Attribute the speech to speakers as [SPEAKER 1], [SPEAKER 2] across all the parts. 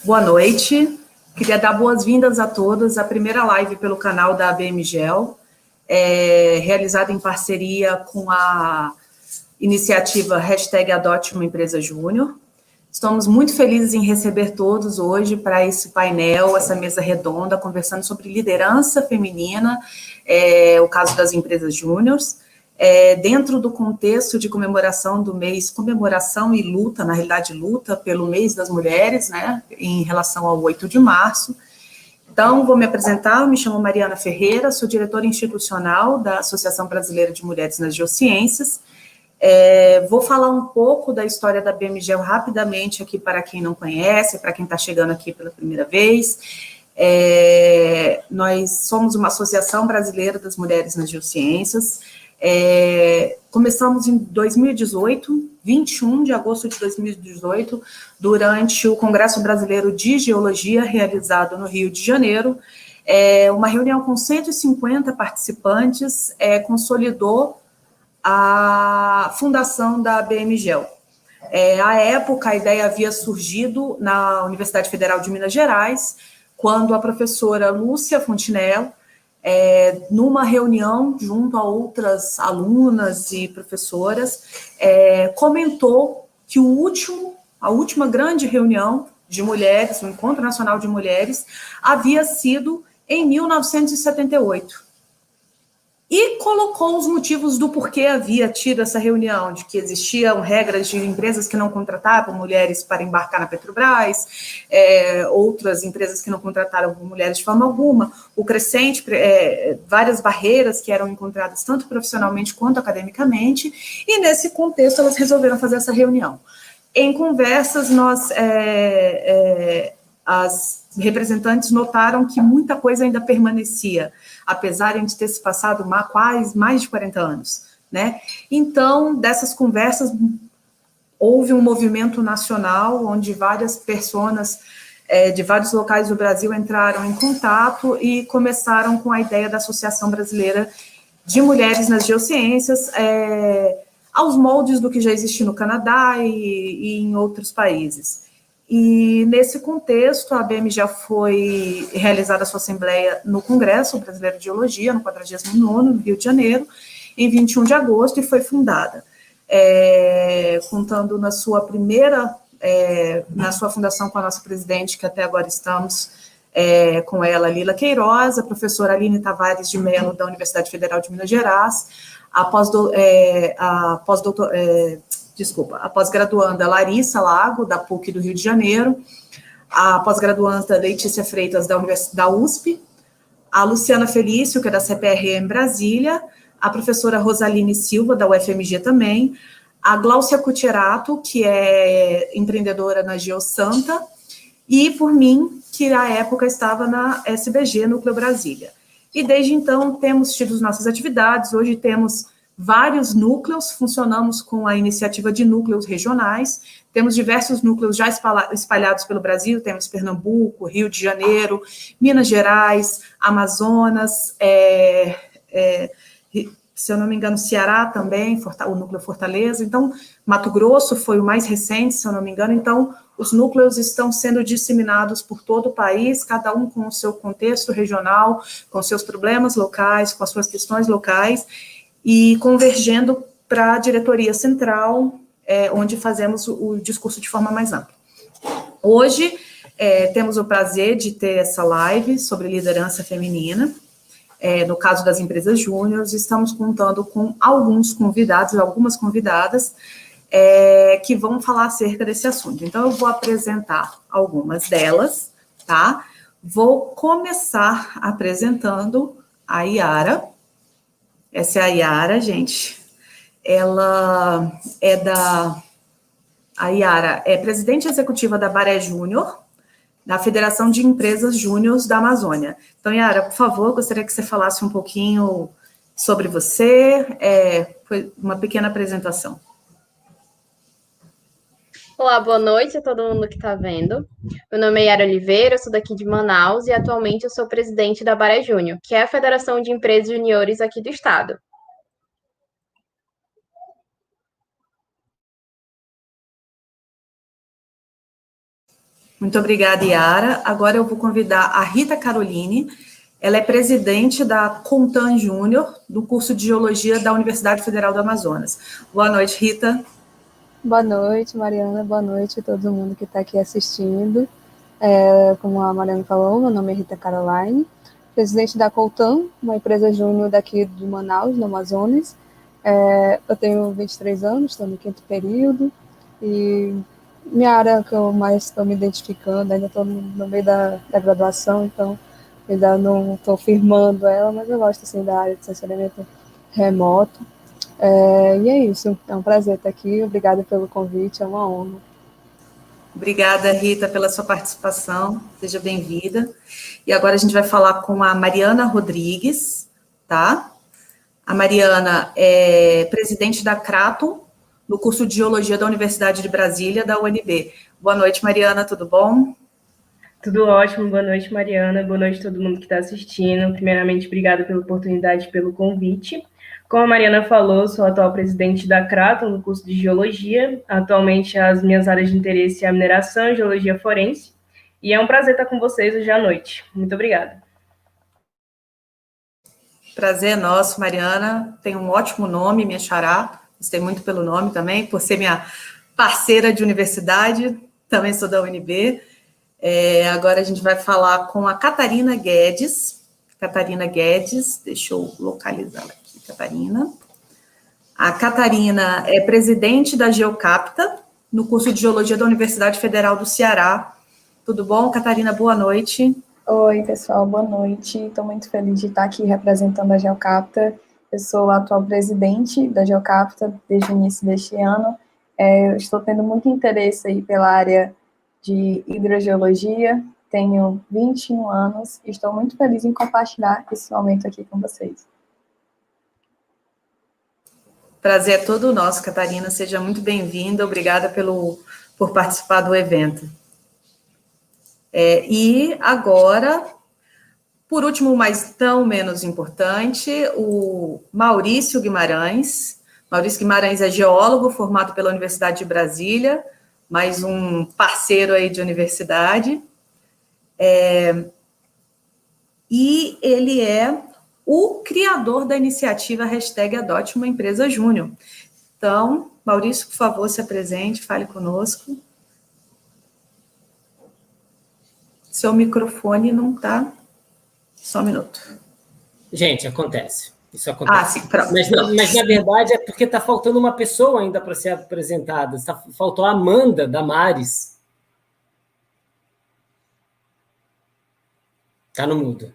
[SPEAKER 1] Boa noite. Queria dar boas-vindas a todas à primeira live pelo canal da ABMGEL, realizada em parceria com a iniciativa #Adote uma Empresa Júnior. Estamos muito felizes em receber todos hoje para esse painel, essa mesa redonda, conversando sobre liderança feminina, o caso das empresas júniores, dentro do contexto de comemoração do mês, comemoração e luta, na realidade luta pelo mês das mulheres, né, em relação ao 8 de março. Então, vou me apresentar, eu me chamo Mariana Ferreira, sou diretora institucional da Associação Brasileira de Mulheres nas Geociências. Vou falar um pouco da história da ABMGEL rapidamente aqui para quem não conhece, para quem está chegando aqui pela primeira vez. Nós somos uma Associação Brasileira das Mulheres nas Geociências. Começamos em 2018, 21 de agosto de 2018, durante o Congresso Brasileiro de Geologia, realizado no Rio de Janeiro. Uma reunião com 150 participantes consolidou a fundação da ABMGEL. À época, a ideia havia surgido na Universidade Federal de Minas Gerais, quando a professora Lúcia Fontinello, numa reunião junto a outras alunas e professoras, comentou que a última grande reunião de mulheres, o Encontro Nacional de Mulheres, havia sido em 1978. E colocou os motivos do porquê havia tido essa reunião, de que existiam regras de empresas que não contratavam mulheres para embarcar na Petrobras, outras empresas que não contrataram mulheres de forma alguma, o crescente, várias barreiras que eram encontradas tanto profissionalmente quanto academicamente, e nesse contexto elas resolveram fazer essa reunião. Em conversas, as representantes notaram que muita coisa ainda permanecia, apesar de ter se passado quase mais de 40 anos, né? Então, dessas conversas, houve um movimento nacional, onde várias pessoas de vários locais do Brasil entraram em contato e começaram com a ideia da Associação Brasileira de Mulheres nas Geociências, aos moldes do que já existe no Canadá e em outros países. E, nesse contexto, a ABMGEL foi realizada a sua assembleia no Congresso Brasileiro de Geologia, no 49º, no Rio de Janeiro, em 21 de agosto, e foi fundada, contando na sua fundação com a nossa presidente, que até agora estamos com ela, Lila Queiroz, a professora Aline Tavares de Mello, da Universidade Federal de Minas Gerais, a pós-graduanda Larissa Lago, da PUC do Rio de Janeiro, a pós-graduanda Letícia Freitas, da USP, a Luciana Felício, que é da CPRE em Brasília, a professora Rosaline Silva, da UFMG também, a Gláucia Cuterato, que é empreendedora na GeoSanta, e por mim, que à época estava na SBG, Núcleo Brasília. E desde então temos tido nossas atividades, hoje temos vários núcleos, funcionamos com a iniciativa de núcleos regionais, temos diversos núcleos já espalhados pelo Brasil, temos Pernambuco, Rio de Janeiro, Minas Gerais, Amazonas, se eu não me engano, Ceará também, o núcleo Fortaleza, então Mato Grosso foi o mais recente, se eu não me engano, então os núcleos estão sendo disseminados por todo o país, cada um com o seu contexto regional, com seus problemas locais, com as suas questões locais, e convergendo para a diretoria central, onde fazemos o discurso de forma mais ampla. Hoje, temos o prazer de ter essa live sobre liderança feminina, no caso das empresas júniores, estamos contando com alguns convidados, algumas convidadas, que vão falar acerca desse assunto. Então, eu vou apresentar algumas delas, tá? Vou começar apresentando a Yara. Essa é a Yara, gente. Ela a Yara é presidente executiva da Baré Júnior, da Federação de Empresas Júniores da Amazônia. Então, Yara, por favor, gostaria que você falasse um pouquinho sobre você, foi uma pequena apresentação.
[SPEAKER 2] Olá, boa noite a todo mundo que está vendo. Meu nome é Yara Oliveira, eu sou daqui de Manaus e atualmente eu sou presidente da Baré Júnior, que é a Federação de Empresas Juniores aqui do estado.
[SPEAKER 1] Muito obrigada, Yara. Agora eu vou convidar a Rita Caroline. Ela é presidente da Contan Júnior, do curso de Geologia da Universidade Federal do Amazonas. Boa noite, Rita.
[SPEAKER 3] Boa noite, Mariana. Boa noite a todo mundo que está aqui assistindo. Como a Mariana falou, meu nome é Rita Caroline, presidente da Contan, uma empresa júnior daqui de Manaus, no Amazonas. Eu tenho 23 anos, estou no 5º período, e minha área que eu mais estou me identificando, ainda estou no meio da graduação, então ainda não estou firmando ela, mas eu gosto assim, da área de sensoriamento remoto. E é isso, é um prazer estar aqui, obrigada pelo convite, é uma honra.
[SPEAKER 1] Obrigada, Rita, pela sua participação, seja bem-vinda. E agora a gente vai falar com a Mariana Rodrigues, tá? A Mariana é presidente da Kraton, no curso de Geologia da Universidade de Brasília, da UNB. Boa noite, Mariana, tudo bom?
[SPEAKER 4] Tudo ótimo, boa noite, Mariana, boa noite a todo mundo que está assistindo. Primeiramente, obrigada pela oportunidade, pelo convite. Como a Mariana falou, sou a atual presidente da Kraton, no curso de Geologia. Atualmente, as minhas áreas de interesse é a mineração e geologia forense. E é um prazer estar com vocês hoje à noite. Muito obrigada.
[SPEAKER 1] Prazer é nosso, Mariana. Tem um ótimo nome, minha xará. Gostei muito pelo nome também, por ser minha parceira de universidade. Também sou da UNB. Agora a gente vai falar com a Catarina Guedes. Catarina Guedes, deixa eu localizar aqui, Catarina. A Catarina é presidente da Geocapta, no curso de Geologia da Universidade Federal do Ceará. Tudo bom, Catarina? Boa noite.
[SPEAKER 5] Oi, pessoal, boa noite. Estou muito feliz de estar aqui representando a Geocapta. Eu sou a atual presidente da Geocapta desde o início deste ano. Eu estou tendo muito interesse aí pela área de hidrogeologia. Tenho 21 anos e estou muito feliz em compartilhar esse momento aqui com vocês.
[SPEAKER 1] Prazer é todo nosso, Catarina. Seja muito bem-vinda. Obrigada por participar do evento. E agora, por último, mas tão menos importante, o Maurício Guimarães. Maurício Guimarães é geólogo formado pela Universidade de Brasília, mais um parceiro aí de universidade. E ele é o criador da iniciativa #Adote uma Empresa Júnior. Então, Maurício, por favor, se apresente, fale conosco. Seu microfone não está. Só um minuto.
[SPEAKER 6] Gente, acontece. Isso acontece.
[SPEAKER 1] Sim, pronto.
[SPEAKER 6] Mas na verdade é porque está faltando uma pessoa ainda para ser apresentada. Faltou a Amanda Damares. Está no mudo.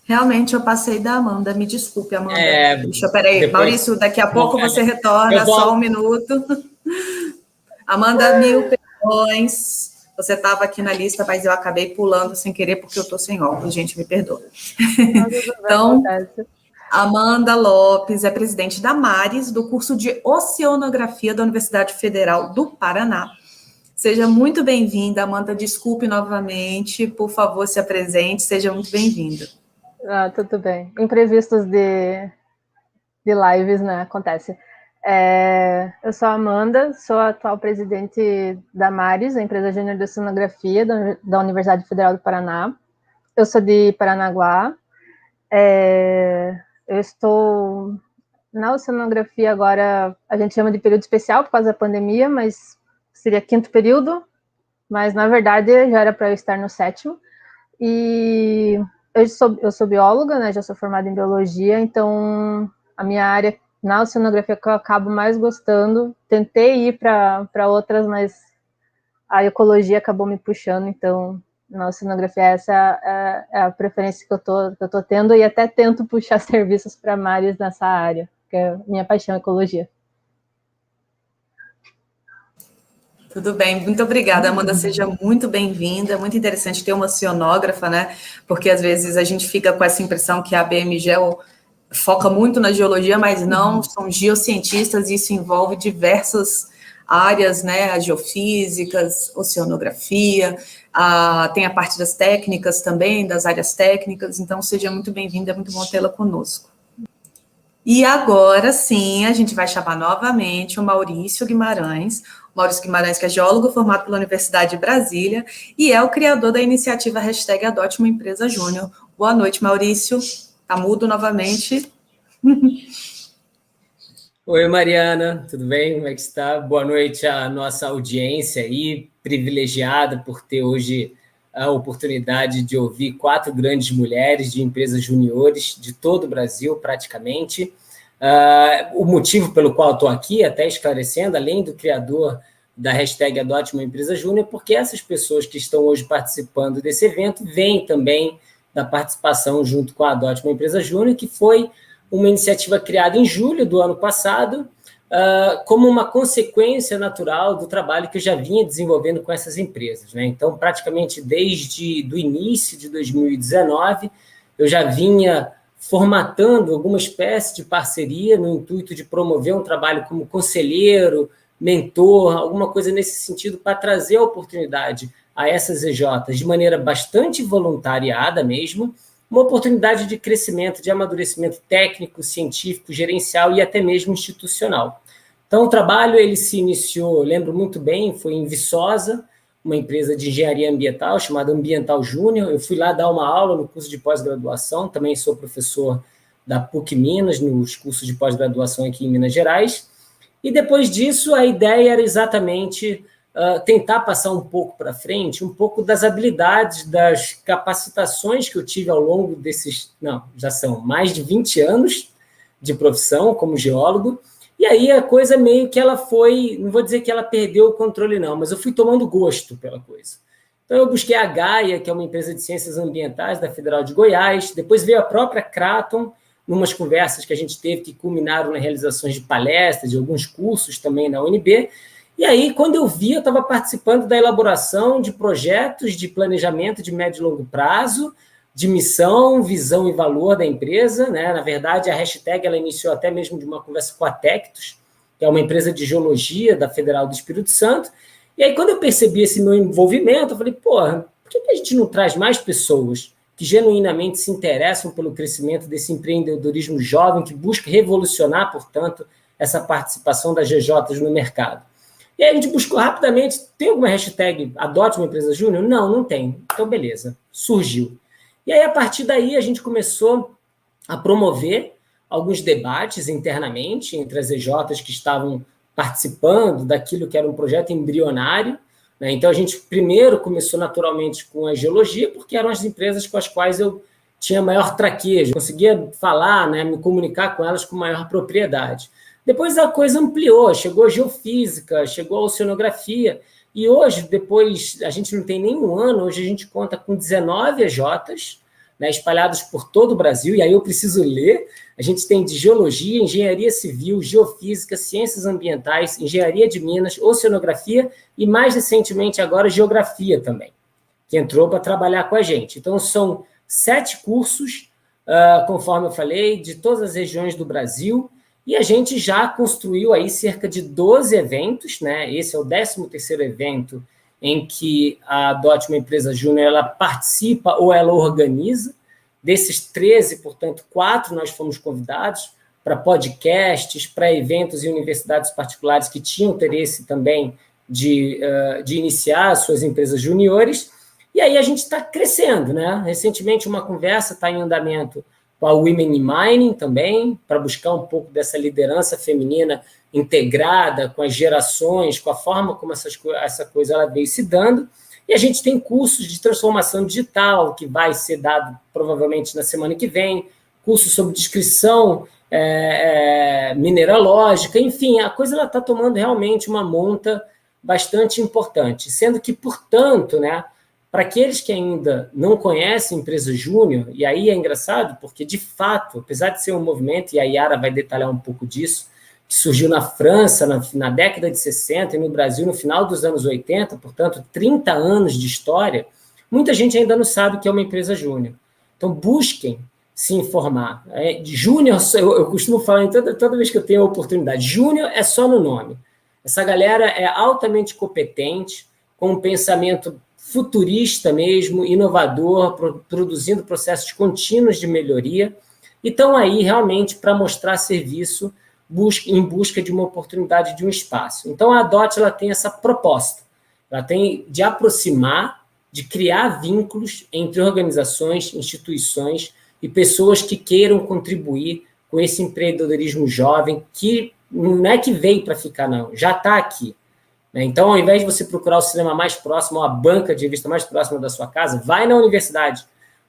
[SPEAKER 1] Realmente, eu passei da Amanda. Me desculpe, Amanda. Peraí.
[SPEAKER 6] Depois...
[SPEAKER 1] Maurício, daqui a pouco você retorna, só um minuto. Amanda, mil perdões. Você estava aqui na lista, mas eu acabei pulando sem querer, porque eu estou sem óculos, gente, me perdoa. Então, Amanda Lopes é presidente da Mares, do curso de Oceanografia da Universidade Federal do Paraná. Seja muito bem-vinda, Amanda. Desculpe novamente, por favor, se apresente. Seja muito bem-vinda.
[SPEAKER 3] Tudo bem. Imprevistos de lives, né? Acontece. Eu sou a Amanda, sou a atual presidente da Mares, a empresa júnior de oceanografia da Universidade Federal do Paraná. Eu sou de Paranaguá. Eu estou na oceanografia agora, a gente chama de período especial por causa da pandemia, mas seria 5º período, mas na verdade já era para eu estar no 7º. E eu sou bióloga, né? Já sou formada em biologia, então a minha área na oceanografia que eu acabo mais gostando, tentei ir para outras, mas a ecologia acabou me puxando, então na oceanografia essa é a preferência que eu tô tendo, e até tento puxar serviços para Mares nessa área, que é minha paixão, ecologia.
[SPEAKER 1] Tudo bem, muito obrigada, Amanda, seja muito bem-vinda, muito interessante ter uma oceanógrafa, né, porque às vezes a gente fica com essa impressão que a BMGEO foca muito na geologia, mas não, são geocientistas, e isso envolve diversas áreas, né, as geofísicas, oceanografia, tem a parte das técnicas também, das áreas técnicas, então seja muito bem-vinda, é muito bom tê-la conosco. E agora sim, a gente vai chamar novamente o Maurício Guimarães. O Maurício Guimarães, que é geólogo formado pela Universidade de Brasília e é o criador da iniciativa #Adote uma Empresa Júnior. Boa noite, Maurício. Está mudo novamente.
[SPEAKER 6] Oi, Mariana, tudo bem? Como é que está? Boa noite à nossa audiência aí, privilegiada por ter hoje a oportunidade de ouvir 4 grandes mulheres de empresas juniores de todo o Brasil, praticamente. O motivo pelo qual estou aqui, até esclarecendo, além do criador da #Adote uma Empresa Júnior, porque essas pessoas que estão hoje participando desse evento vêm também da participação junto com a Adote uma Empresa Júnior, que foi uma iniciativa criada em julho do ano passado, como uma consequência natural do trabalho que eu já vinha desenvolvendo com essas empresas, né? Então, praticamente desde o início de 2019, eu já vinha formatando alguma espécie de parceria no intuito de promover um trabalho como conselheiro, mentor, alguma coisa nesse sentido, para trazer a oportunidade a essas EJs de maneira bastante voluntariada mesmo, uma oportunidade de crescimento, de amadurecimento técnico, científico, gerencial e até mesmo institucional. Então, o trabalho ele se iniciou, lembro muito bem, foi em Viçosa, uma empresa de engenharia ambiental chamada Ambiental Júnior. Eu fui lá dar uma aula no curso de pós-graduação, também sou professor da PUC Minas, nos cursos de pós-graduação aqui em Minas Gerais. E depois disso, a ideia era exatamente tentar passar um pouco para frente, um pouco das habilidades, das capacitações que eu tive ao longo desses, já são mais de 20 anos de profissão como geólogo, e aí a coisa meio que ela foi, não vou dizer que ela perdeu o controle não, mas eu fui tomando gosto pela coisa. Então eu busquei a Gaia, que é uma empresa de ciências ambientais da Federal de Goiás, depois veio a própria Kraton, numas conversas que a gente teve que culminaram nas realizações de palestras, de alguns cursos também na UNB. E aí, quando eu vi, eu estava participando da elaboração de projetos de planejamento de médio e longo prazo, de missão, visão e valor da empresa, né? Na verdade, a hashtag ela iniciou até mesmo de uma conversa com a Tectus, que é uma empresa de geologia da Federal do Espírito Santo. E aí, quando eu percebi esse meu envolvimento, eu falei, porra, por que a gente não traz mais pessoas que genuinamente se interessam pelo crescimento desse empreendedorismo jovem que busca revolucionar, portanto, essa participação das GJs no mercado? E aí a gente buscou rapidamente, tem alguma hashtag Adote uma Empresa Júnior? Não, não tem. Então, beleza, surgiu. E aí, a partir daí, a gente começou a promover alguns debates internamente entre as EJs que estavam participando daquilo que era um projeto embrionário, né? Então, a gente primeiro começou naturalmente com a geologia, porque eram as empresas com as quais eu tinha maior traquejo, conseguia falar, né, me comunicar com elas com maior propriedade. Depois a coisa ampliou, chegou a geofísica, chegou a oceanografia, e hoje, depois, a gente não tem nenhum ano, hoje a gente conta com 19 EJs, né, espalhados por todo o Brasil, e aí eu preciso ler, a gente tem de geologia, engenharia civil, geofísica, ciências ambientais, engenharia de minas, oceanografia e, mais recentemente agora, geografia também, que entrou para trabalhar com a gente. Então, são 7 cursos, conforme eu falei, de todas as regiões do Brasil, e a gente já construiu aí cerca de 12 eventos, né? Esse é o 13º evento em que a Adote uma Empresa Júnior ela participa ou ela organiza. Desses 13, portanto, 4 nós fomos convidados para podcasts, para eventos em universidades particulares que tinham interesse também de iniciar suas empresas juniores. E aí a gente está crescendo, né? Recentemente uma conversa está em andamento com a Women in Mining também, para buscar um pouco dessa liderança feminina integrada com as gerações, com a forma como essa coisa ela veio se dando. E a gente tem cursos de transformação digital, que vai ser dado provavelmente na semana que vem, cursos sobre descrição mineralógica, enfim, a coisa está tomando realmente uma monta bastante importante, sendo que, portanto, né, para aqueles que ainda não conhecem empresa júnior, e aí é engraçado, porque, de fato, apesar de ser um movimento, e a Yara vai detalhar um pouco disso, que surgiu na França na década de 60 e no Brasil no final dos anos 80, portanto, 30 anos de história, muita gente ainda não sabe o que é uma empresa júnior. Então, busquem se informar. Júnior, eu costumo falar toda vez que eu tenho a oportunidade, júnior é só no nome. Essa galera é altamente competente, com um pensamento futurista mesmo, inovador, produzindo processos contínuos de melhoria. e estão aí realmente para mostrar serviço em busca de uma oportunidade de um espaço. Então, a ADOT ela tem essa proposta, ela tem de aproximar, de criar vínculos entre organizações, instituições e pessoas que queiram contribuir com esse empreendedorismo jovem, que não é que veio para ficar, não, já está aqui. Então, ao invés de você procurar o cinema mais próximo, ou a banca de revista mais próxima da sua casa, vai na universidade,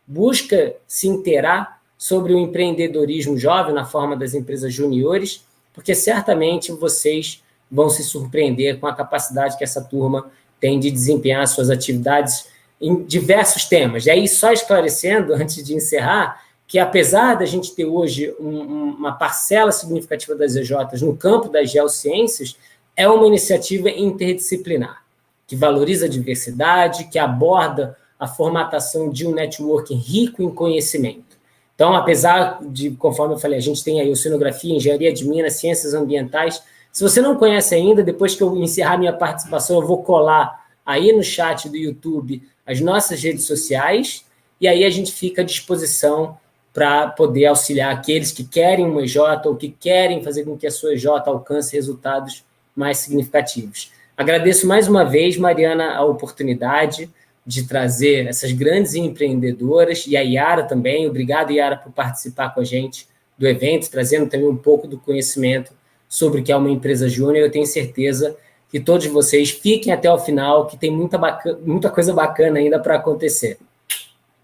[SPEAKER 6] busca se inteirar sobre o empreendedorismo jovem na forma das empresas juniores, porque certamente vocês vão se surpreender com a capacidade que essa turma tem de desempenhar suas atividades em diversos temas. E aí, só esclarecendo, antes de encerrar, que apesar da gente ter hoje uma parcela significativa das EJs no campo das geociências, é uma iniciativa interdisciplinar, que valoriza a diversidade, que aborda a formatação de um networking rico em conhecimento. Então, apesar de, conforme eu falei, a gente tem aí oceanografia, engenharia de minas, ciências ambientais. Se você não conhece ainda, depois que eu encerrar minha participação, eu vou colar aí no chat do YouTube as nossas redes sociais, e aí a gente fica à disposição para poder auxiliar aqueles que querem uma EJ ou que querem fazer com que a sua EJ alcance resultados mais significativos. Agradeço mais uma vez, Mariana, a oportunidade de trazer essas grandes empreendedoras, e a Yara também. Obrigado, Yara, por participar com a gente do evento, trazendo também um pouco do conhecimento sobre o que é uma empresa júnior. Eu tenho certeza que todos vocês fiquem até o final, que tem muita coisa bacana ainda para acontecer.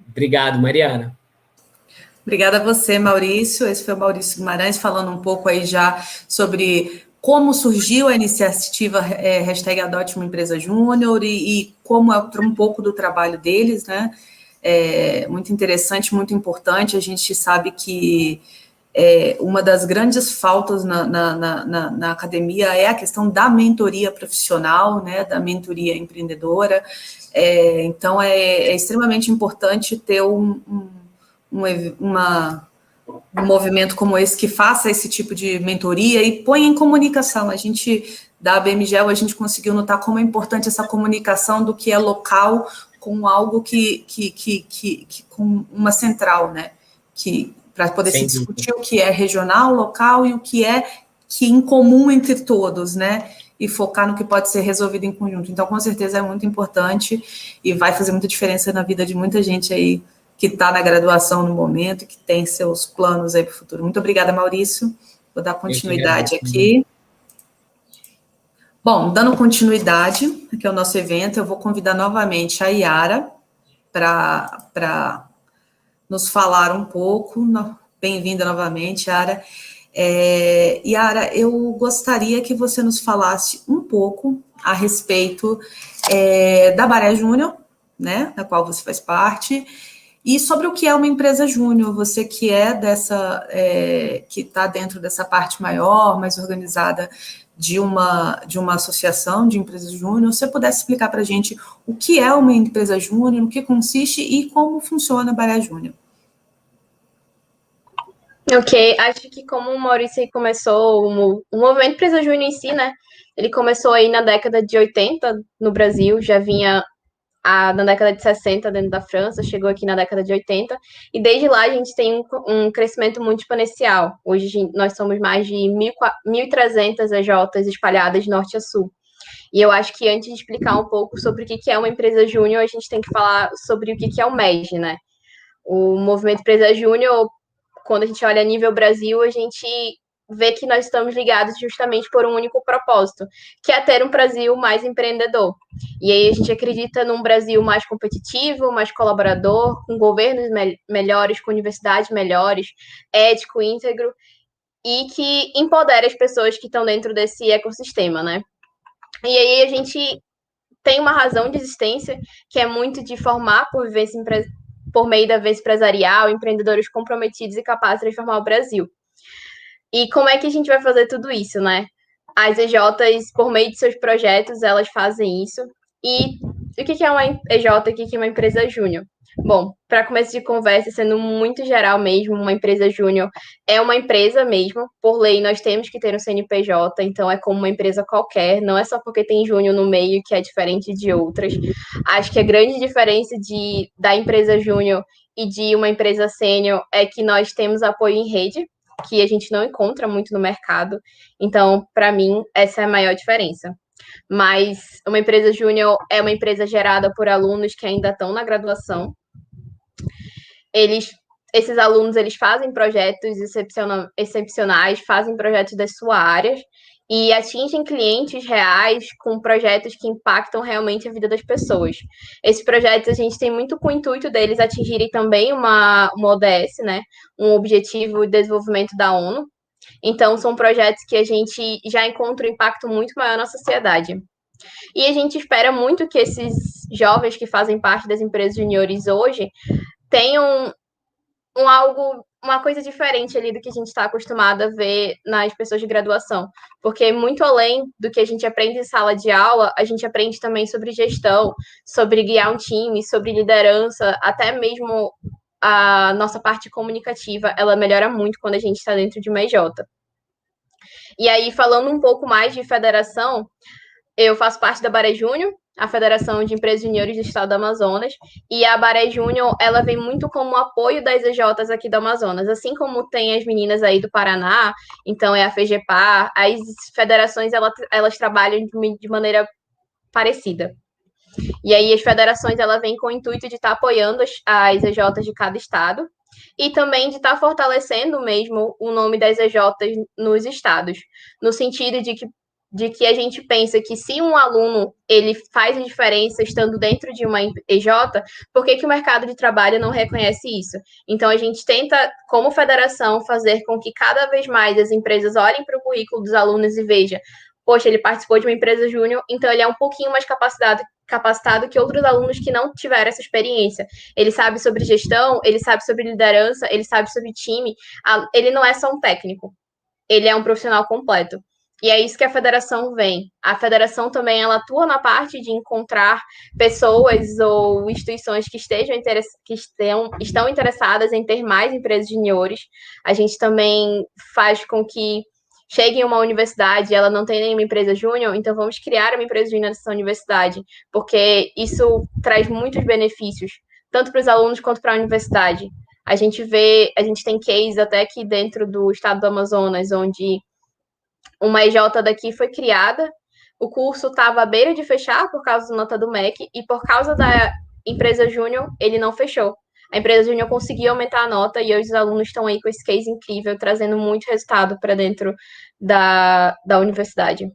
[SPEAKER 6] Obrigado, Mariana.
[SPEAKER 1] Obrigada a você, Maurício. Esse foi o Maurício Guimarães falando um pouco aí já sobre como surgiu a iniciativa hashtag Adote uma Empresa Júnior e como é um pouco do trabalho deles, né? Muito interessante, muito importante. A gente sabe que uma das grandes faltas na academia é a questão da mentoria profissional, né? Da mentoria empreendedora. Então, é extremamente importante ter um movimento como esse que faça esse tipo de mentoria e põe em comunicação. A gente, da BMGEL, a gente conseguiu notar como é importante essa comunicação do que é local com algo com uma central, né? Para poder se discutir o que é regional, local e o que é em comum entre todos, né? E focar no que pode ser resolvido em conjunto. Então, com certeza, é muito importante e vai fazer muita diferença na vida de muita gente aí que está na graduação no momento, que tem seus planos aí para o futuro. Muito obrigada, Maurício. Vou dar continuidade aqui. Bom, dando continuidade aqui ao nosso evento, eu vou convidar novamente a Yara para nos falar um pouco. Bem-vinda novamente, Yara. Yara, eu gostaria que você nos falasse um pouco a respeito da Baré Júnior, né, da qual você faz parte, e sobre o que é uma empresa júnior, você que que está dentro dessa parte maior, mais organizada de uma associação de empresas júnior, você pudesse explicar para a gente o que é uma empresa júnior, no que consiste e como funciona a Baré Júnior.
[SPEAKER 2] Ok, acho que como o Maurício começou, o movimento Empresa Júnior em si, né, ele começou aí na década de 80 no Brasil, já vinha na década de 60 dentro da França, chegou aqui na década de 80, e desde lá a gente tem um crescimento muito exponencial. Hoje nós somos mais de 1.300 EJs espalhadas de norte a sul. E eu acho que antes de explicar um pouco sobre o que é uma empresa júnior, a gente tem que falar sobre o que é o MEG, né? O movimento Empresa Júnior, quando a gente olha a nível Brasil, a gente vê que nós estamos ligados justamente por um único propósito, que é ter um Brasil mais empreendedor. E aí a gente acredita num Brasil mais competitivo, mais colaborador, com governos melhores, com universidades melhores, ético, íntegro, e que empodera as pessoas que estão dentro desse ecossistema, né? E aí a gente tem uma razão de existência, que é muito de formar por meio da vivência empresarial, empreendedores comprometidos e capazes de transformar o Brasil. E como é que a gente vai fazer tudo isso, né? As EJs, por meio de seus projetos, elas fazem isso. E o que é uma EJ, o que é uma empresa júnior? Bom, para começo de conversa, sendo muito geral mesmo, uma empresa júnior é uma empresa mesmo. Por lei, nós temos que ter um CNPJ, então é como uma empresa qualquer, não é só porque tem júnior no meio que é diferente de outras. Acho que a grande diferença da empresa júnior e de uma empresa sênior é que nós temos apoio em rede, que a gente não encontra muito no mercado. Então, para mim, essa é a maior diferença. Mas uma empresa júnior é uma empresa gerada por alunos que ainda estão na graduação. Esses alunos, eles fazem projetos excepcionais, fazem projetos das suas áreas e atingem clientes reais com projetos que impactam realmente a vida das pessoas. Esses projetos, a gente tem muito com o intuito deles atingirem também uma ODS, né? Um Objetivo de Desenvolvimento da ONU. Então, são projetos que a gente já encontra um impacto muito maior na sociedade. E a gente espera muito que esses jovens que fazem parte das empresas juniores hoje tenham uma coisa diferente ali do que a gente está acostumado a ver nas pessoas de graduação. Porque muito além do que a gente aprende em sala de aula, a gente aprende também sobre gestão, sobre guiar um time, sobre liderança, até mesmo a nossa parte comunicativa, ela melhora muito quando a gente está dentro de uma EJ. E aí, falando um pouco mais de federação, eu faço parte da Baré Júnior, a Federação de Empresas Juniores do Estado do Amazonas, e a Baré Júnior, ela vem muito como apoio das EJs aqui do Amazonas, assim como tem as meninas aí do Paraná, então é a FEGEPAR, as federações, elas trabalham de maneira parecida. E aí as federações, ela vem com o intuito de estar apoiando as EJs de cada estado, e também de estar fortalecendo mesmo o nome das EJs nos estados, no sentido de que a gente pensa que se um aluno ele faz a diferença estando dentro de uma EJ, por que o mercado de trabalho não reconhece isso? Então, a gente tenta, como federação, fazer com que cada vez mais as empresas olhem para o currículo dos alunos e vejam, poxa, ele participou de uma empresa júnior, então ele é um pouquinho mais capacitado que outros alunos que não tiveram essa experiência. Ele sabe sobre gestão, ele sabe sobre liderança, ele sabe sobre time, ele não é só um técnico, ele é um profissional completo. E é isso que a federação vem. A federação também ela atua na parte de encontrar pessoas ou instituições que estão interessadas em ter mais empresas juniores. A gente também faz com que chegue em uma universidade e ela não tem nenhuma empresa júnior, então vamos criar uma empresa júnior nessa universidade, porque isso traz muitos benefícios, tanto para os alunos quanto para a universidade. A gente tem case até aqui dentro do estado do Amazonas, onde uma EJ daqui foi criada, o curso estava à beira de fechar por causa da nota do MEC, e por causa da empresa júnior, ele não fechou. A empresa júnior conseguiu aumentar a nota e hoje os alunos estão aí com esse case incrível, trazendo muito resultado para dentro da universidade.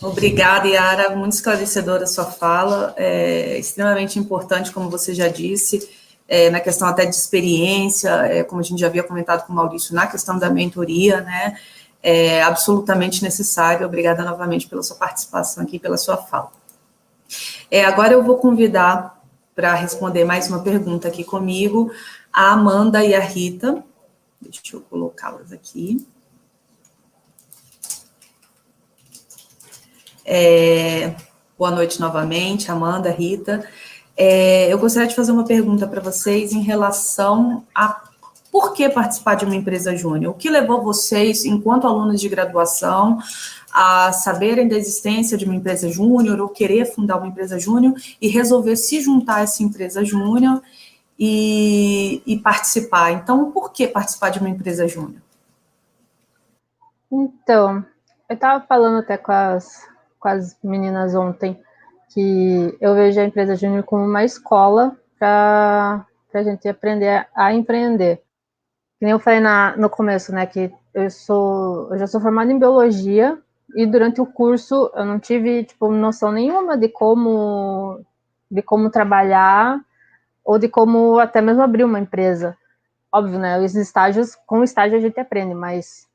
[SPEAKER 1] Obrigada, Yara. Muito esclarecedora a sua fala. É extremamente importante, como você já disse, na questão até de experiência, como a gente já havia comentado com o Maurício, na questão da mentoria, né? É absolutamente necessário. Obrigada novamente pela sua participação aqui, pela sua fala. Agora eu vou convidar para responder mais uma pergunta aqui comigo a Amanda e a Rita. Deixa eu colocá-las aqui. Boa noite novamente, Amanda, Rita. Eu gostaria de fazer uma pergunta para vocês em relação a por que participar de uma empresa júnior? O que levou vocês, enquanto alunos de graduação, a saberem da existência de uma empresa júnior ou querer fundar uma empresa júnior e resolver se juntar a essa empresa júnior e participar? Então, por que participar de uma empresa júnior?
[SPEAKER 3] Então, eu estava falando até com as meninas ontem que eu vejo a empresa júnior como uma escola para a gente aprender a empreender. Que nem eu falei no começo, né, que eu já sou formada em biologia e durante o curso eu não tive, noção nenhuma de como trabalhar ou de como até mesmo abrir uma empresa. Óbvio, né, com o estágio a gente aprende, mas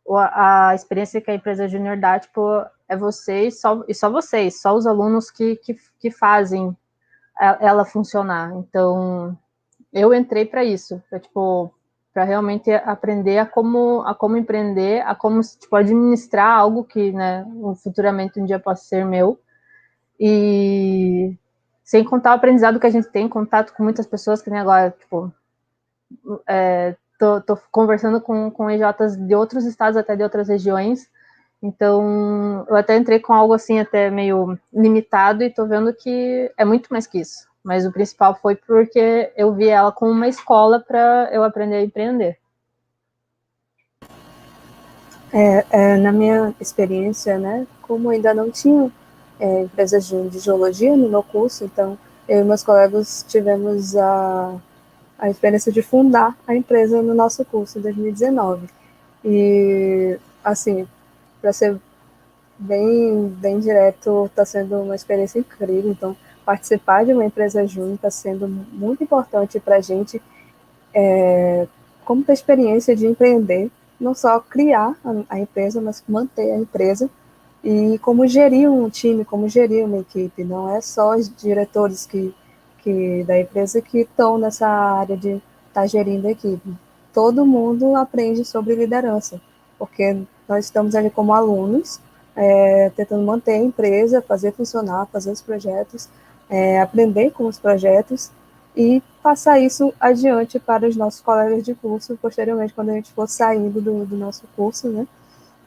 [SPEAKER 3] a experiência que a empresa júnior dá, é vocês, só vocês, só os alunos que fazem ela funcionar. Então, eu entrei para isso, para realmente aprender a como empreender, a como administrar algo que, né, futuramente um dia possa ser meu. E sem contar o aprendizado que a gente tem, contato com muitas pessoas, que nem agora, tipo, tô conversando com EJs de outros estados, até de outras regiões. Então, eu até entrei com algo assim, até meio limitado, e tô vendo que é muito mais que isso. Mas o principal foi porque eu vi ela como uma escola para eu aprender a empreender.
[SPEAKER 7] Na minha experiência, né, como ainda não tinha empresas de geologia no meu curso, então eu e meus colegas tivemos a experiência de fundar a empresa no nosso curso em 2019. E, assim, para ser bem direto, está sendo uma experiência incrível. Então, participar de uma empresa júnior está sendo muito importante para a gente, como ter experiência de empreender, não só criar a empresa, mas manter a empresa, e como gerir um time, como gerir uma equipe. Não é só os diretores da empresa que estão nessa área de estar gerindo a equipe. Todo mundo aprende sobre liderança, porque nós estamos ali como alunos, tentando manter a empresa, fazer funcionar, fazer os projetos, aprender com os projetos e passar isso adiante para os nossos colegas de curso, posteriormente, quando a gente for saindo do nosso curso, né?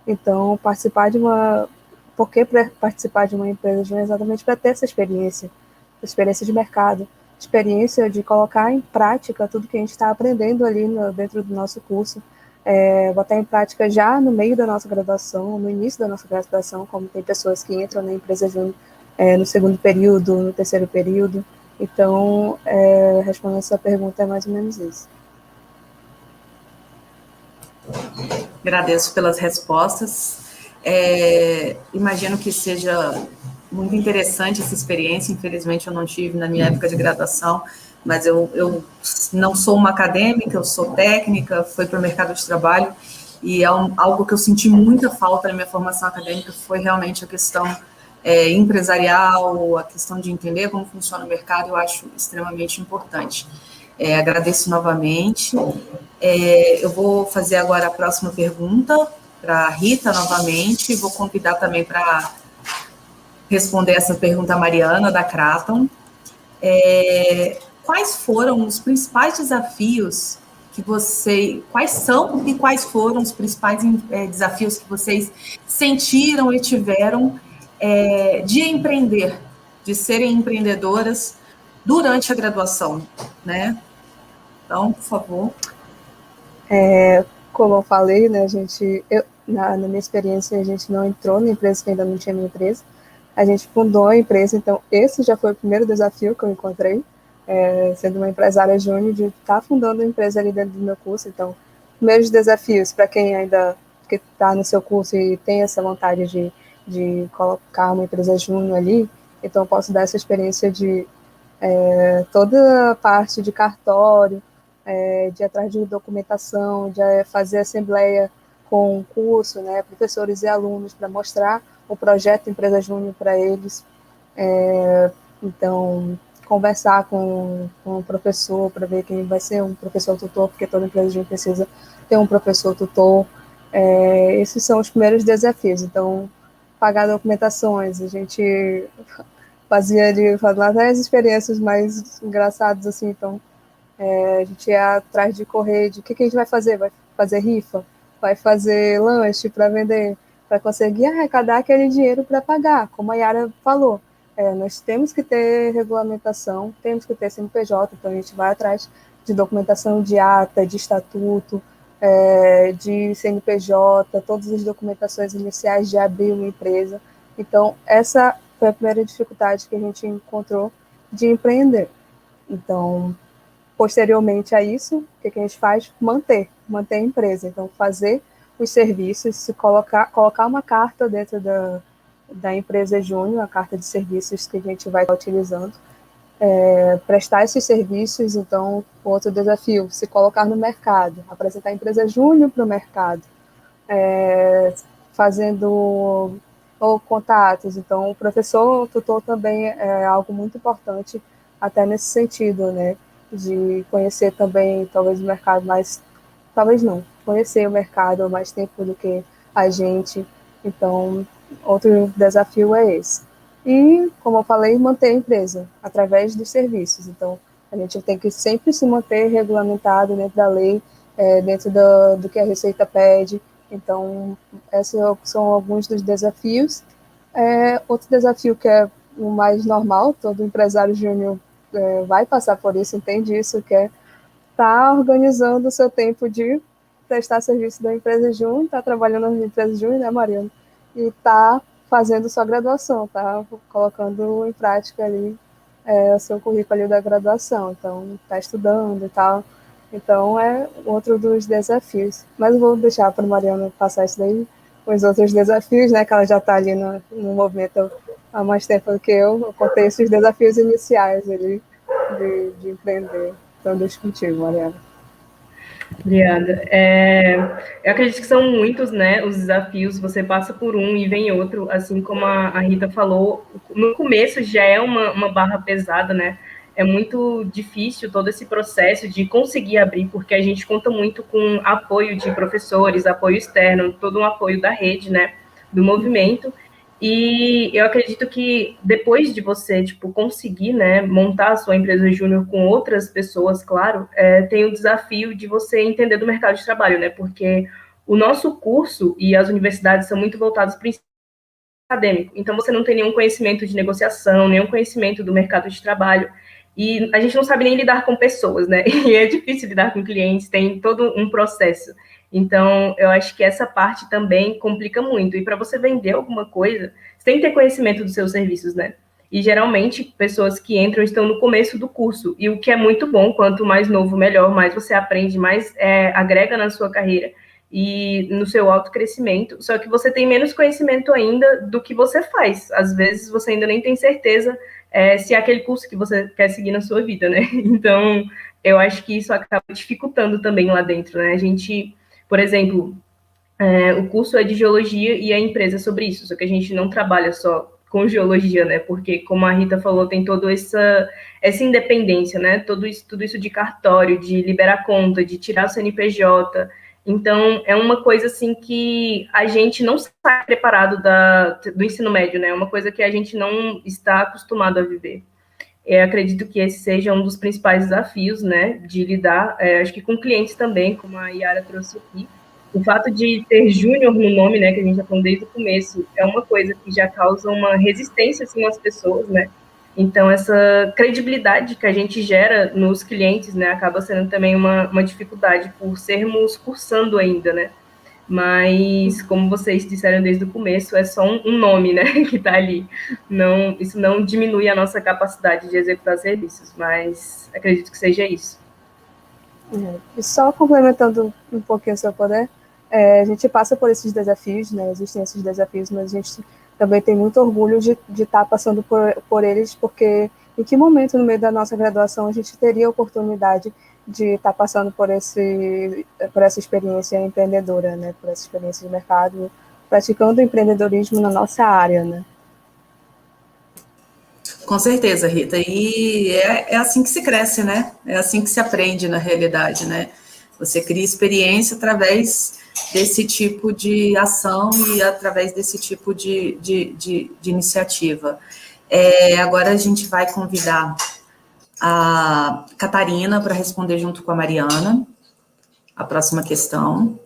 [SPEAKER 7] Então, por que participar de uma empresa? Exatamente para ter essa experiência de mercado, experiência de colocar em prática tudo que a gente está aprendendo ali dentro do nosso curso, botar em prática já no meio da nossa graduação, no início da nossa graduação, como tem pessoas que entram na empresa júnior no segundo período, no terceiro período. Então, respondendo essa pergunta, é mais ou menos isso.
[SPEAKER 1] Agradeço pelas respostas. Imagino que seja muito interessante essa experiência. Infelizmente, eu não tive na minha época de graduação, mas eu não sou uma acadêmica, eu sou técnica, fui para o mercado de trabalho, e algo que eu senti muita falta na minha formação acadêmica foi realmente a questão empresarial, a questão de entender como funciona o mercado. Eu acho extremamente importante. Agradeço novamente. Eu vou fazer agora a próxima pergunta para a Rita novamente. Vou convidar também para responder essa pergunta a Mariana, da Kraton. Quais foram os principais desafios quais são e quais foram os principais desafios que vocês sentiram e tiveram de empreender, de serem empreendedoras durante a graduação, né? Então, por favor.
[SPEAKER 7] Como eu falei, né, na minha experiência, a gente não entrou na empresa, que ainda não tinha minha empresa. A gente fundou a empresa, então esse já foi o primeiro desafio que eu encontrei, sendo uma empresária júnior, de estar fundando a empresa ali dentro do meu curso. Então, primeiros desafios para quem ainda está no seu curso e tem essa vontade de colocar uma empresa júnior ali, então eu posso dar essa experiência de toda a parte de cartório, de ir atrás de documentação, de fazer assembleia com o curso, né, professores e alunos, para mostrar o projeto Empresa Júnior para eles. Então, conversar com o professor para ver quem vai ser um professor tutor, porque toda empresa júnior precisa ter um professor tutor. Esses são os primeiros desafios. Então, pagar documentações, a gente fazia de falar até as experiências mais engraçadas, assim. Então, a gente ia atrás de correr, de o que a gente vai fazer? Vai fazer rifa? Vai fazer lanche para vender? Para conseguir arrecadar aquele dinheiro para pagar, como a Yara falou. Nós temos que ter regulamentação, temos que ter CNPJ, então a gente vai atrás de documentação de ata, de estatuto, de CNPJ, todas as documentações iniciais de abrir uma empresa. Então, essa foi a primeira dificuldade que a gente encontrou de empreender. Então, posteriormente a isso, o que a gente faz? Manter a empresa. Então, fazer os serviços, se colocar uma carta dentro da empresa júnior, a carta de serviços que a gente vai estar utilizando, prestar esses serviços. Então, outro desafio, se colocar no mercado, apresentar a empresa júnior para o mercado, fazendo contatos. Então, o professor, o tutor também é algo muito importante, até nesse sentido, né, de conhecer também, talvez, o mercado mais, talvez não, conhecer o mercado há mais tempo do que a gente. Então, outro desafio é esse. e, como eu falei, manter a empresa através dos serviços. Então, a gente tem que sempre se manter regulamentado dentro da lei, dentro do que a Receita pede. Então, esses são alguns dos desafios. Outro desafio que é o mais normal, todo empresário júnior vai passar por isso, entende isso, que é estar organizando o seu tempo de prestar serviço da empresa júnior, estar trabalhando na empresa júnior, né, Mariana? E estar fazendo sua graduação, tá colocando em prática ali o seu currículo ali da graduação, então tá estudando e tal. Então é outro dos desafios. Mas eu vou deixar para a Mariana passar isso daí, os outros desafios, né, que ela já está ali no movimento há mais tempo do que eu contei esses desafios iniciais ali de empreender. Então deixo contigo, Mariana.
[SPEAKER 4] Obrigada. Eu acredito que são muitos, né, os desafios, você passa por um e vem outro, assim como a Rita falou, no começo já é uma barra pesada, né, é muito difícil todo esse processo de conseguir abrir, porque a gente conta muito com apoio de professores, apoio externo, todo um apoio da rede, né, do movimento. E eu acredito que depois de você, tipo, conseguir, né, montar a sua empresa júnior com outras pessoas, claro, tem o desafio de você entender do mercado de trabalho, né, porque o nosso curso e as universidades são muito voltados para o ensino acadêmico, então você não tem nenhum conhecimento de negociação, nenhum conhecimento do mercado de trabalho, e a gente não sabe nem lidar com pessoas, né, e é difícil lidar com clientes, tem todo um processo. Então, eu acho que essa parte também complica muito. E para você vender alguma coisa, você tem que ter conhecimento dos seus serviços, né? E geralmente, pessoas que entram estão no começo do curso. E o que é muito bom, quanto mais novo, melhor, mais você aprende, mais agrega na sua carreira e no seu autocrescimento. Só que você tem menos conhecimento ainda do que você faz. Às vezes, você ainda nem tem certeza se é aquele curso que você quer seguir na sua vida, né? Então, eu acho que isso acaba dificultando também lá dentro, né? A gente... Por exemplo, o curso é de geologia e a empresa é sobre isso, só que a gente não trabalha só com geologia, né? Porque, como a Rita falou, tem toda essa independência, né? Tudo isso de cartório, de liberar conta, de tirar o CNPJ. Então, é uma coisa assim que a gente não está preparado do ensino médio, né? É uma coisa que a gente não está acostumado a viver. Eu acredito que esse seja um dos principais desafios, né, de lidar, acho que com clientes também, como a Yara trouxe aqui. O fato de ter júnior no nome, né, que a gente já falou desde o começo, é uma coisa que já causa uma resistência, assim, nas pessoas, né. Então, essa credibilidade que a gente gera nos clientes, né, acaba sendo também uma dificuldade por sermos cursando ainda, né. Mas, como vocês disseram desde o começo, é só um nome, né, que está ali. Não, isso não diminui a nossa capacidade de executar serviços, mas acredito que seja isso.
[SPEAKER 7] E só complementando um pouquinho, se eu puder, a gente passa por esses desafios, né, existem esses desafios, mas a gente também tem muito orgulho de estar passando por eles, porque em que momento no meio da nossa graduação a gente teria a oportunidade de estar passando por essa experiência empreendedora, né, por essa experiência de mercado, praticando empreendedorismo na nossa área, né?
[SPEAKER 1] Com certeza, Rita. E é assim que se cresce, né? É assim que se aprende na realidade, né? Você cria experiência através desse tipo de ação e através desse tipo de iniciativa. Agora a gente vai convidar a Catarina para responder junto com a Mariana a próxima questão.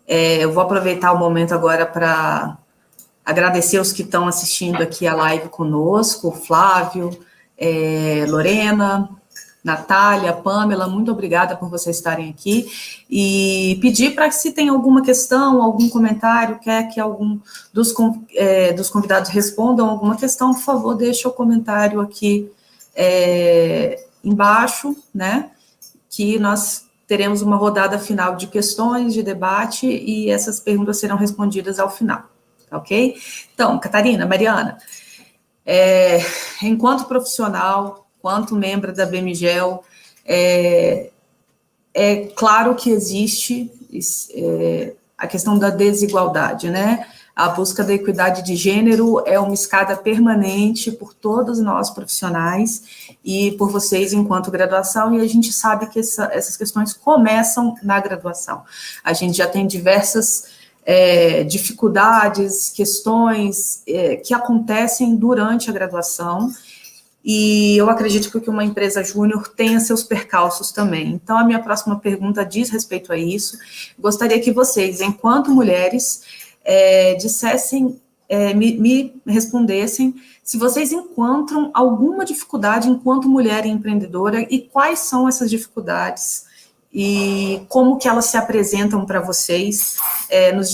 [SPEAKER 1] Eu vou aproveitar o momento agora para agradecer os que estão assistindo aqui a live conosco, Flávio, Lorena, Natália, Pamela, muito obrigada por vocês estarem aqui, e pedir para que, se tem alguma questão, algum comentário, quer que algum dos convidados respondam alguma questão, por favor, deixe o comentário aqui embaixo, né, que nós teremos uma rodada final de questões, de debate, e essas perguntas serão respondidas ao final. Ok? Então, Catarina, Mariana, enquanto profissional, quanto membro da BMGEL, é claro que existe a questão da desigualdade, né? A busca da equidade de gênero é uma escada permanente por todos nós profissionais e por vocês enquanto graduação, e a gente sabe que essas questões começam na graduação. A gente já tem diversas dificuldades, questões que acontecem durante a graduação, e eu acredito que uma empresa júnior tenha seus percalços também. Então, a minha próxima pergunta diz respeito a isso. Gostaria que vocês, enquanto mulheres, dissessem, me respondessem se vocês encontram alguma dificuldade enquanto mulher empreendedora e quais são essas dificuldades e como que elas se apresentam para vocês nos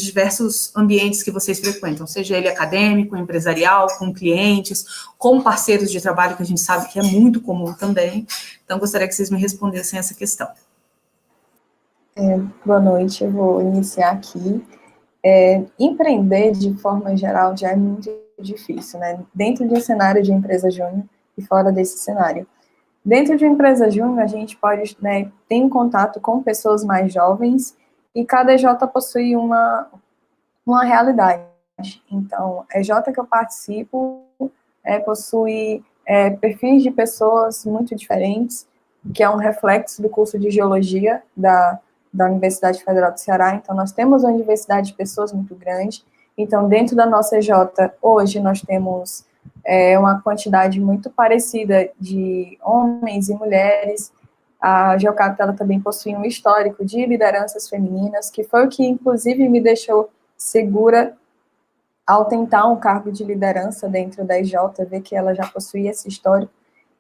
[SPEAKER 1] diversos ambientes que vocês frequentam, seja ele acadêmico, empresarial, com clientes, com parceiros de trabalho, que a gente sabe que é muito comum também. Então, gostaria que vocês me respondessem essa questão.
[SPEAKER 5] Boa noite, eu vou iniciar aqui. Empreender, de forma geral, já é muito difícil, né? Dentro de um cenário de empresa júnior e fora desse cenário. Dentro de uma empresa júnior, a gente pode, ter um contato com pessoas mais jovens e cada EJ possui uma realidade. Então, a EJ que eu participo possui perfis de pessoas muito diferentes, que é um reflexo do curso de Geologia da Universidade Federal do Ceará. Então, nós temos uma diversidade de pessoas muito grande. Então, dentro da nossa EJ, hoje, nós temos uma quantidade muito parecida de homens e mulheres. A Geocapta, ela também possui um histórico de lideranças femininas, que foi o que, inclusive, me deixou segura ao tentar um cargo de liderança dentro da EJ, ver que ela já possuía esse histórico.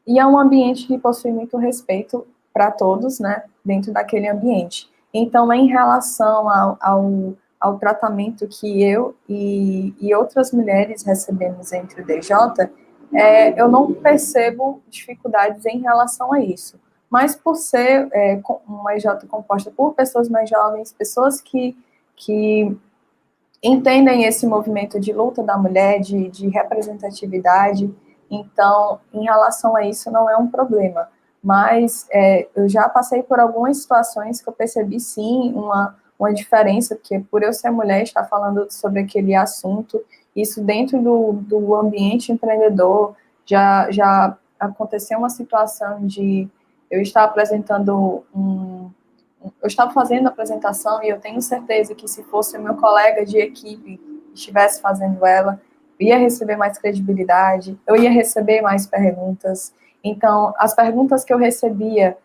[SPEAKER 5] E é um ambiente que possui muito respeito para todos, né, dentro daquele ambiente. Então, em relação ao tratamento que eu e outras mulheres recebemos entre o DJ, eu não percebo dificuldades em relação a isso. Mas por ser uma EJ composta por pessoas mais jovens, pessoas que entendem esse movimento de luta da mulher, de representatividade, então, em relação a isso, não é um problema. Mas eu já passei por algumas situações que eu percebi, sim, uma diferença, porque por eu ser mulher, estar falando sobre aquele assunto, isso dentro do ambiente empreendedor, já aconteceu uma situação de eu estar apresentando eu estava fazendo a apresentação e eu tenho certeza que se fosse o meu colega de equipe que estivesse fazendo ela, eu ia receber mais credibilidade, eu ia receber mais perguntas. Então, as perguntas que eu recebia,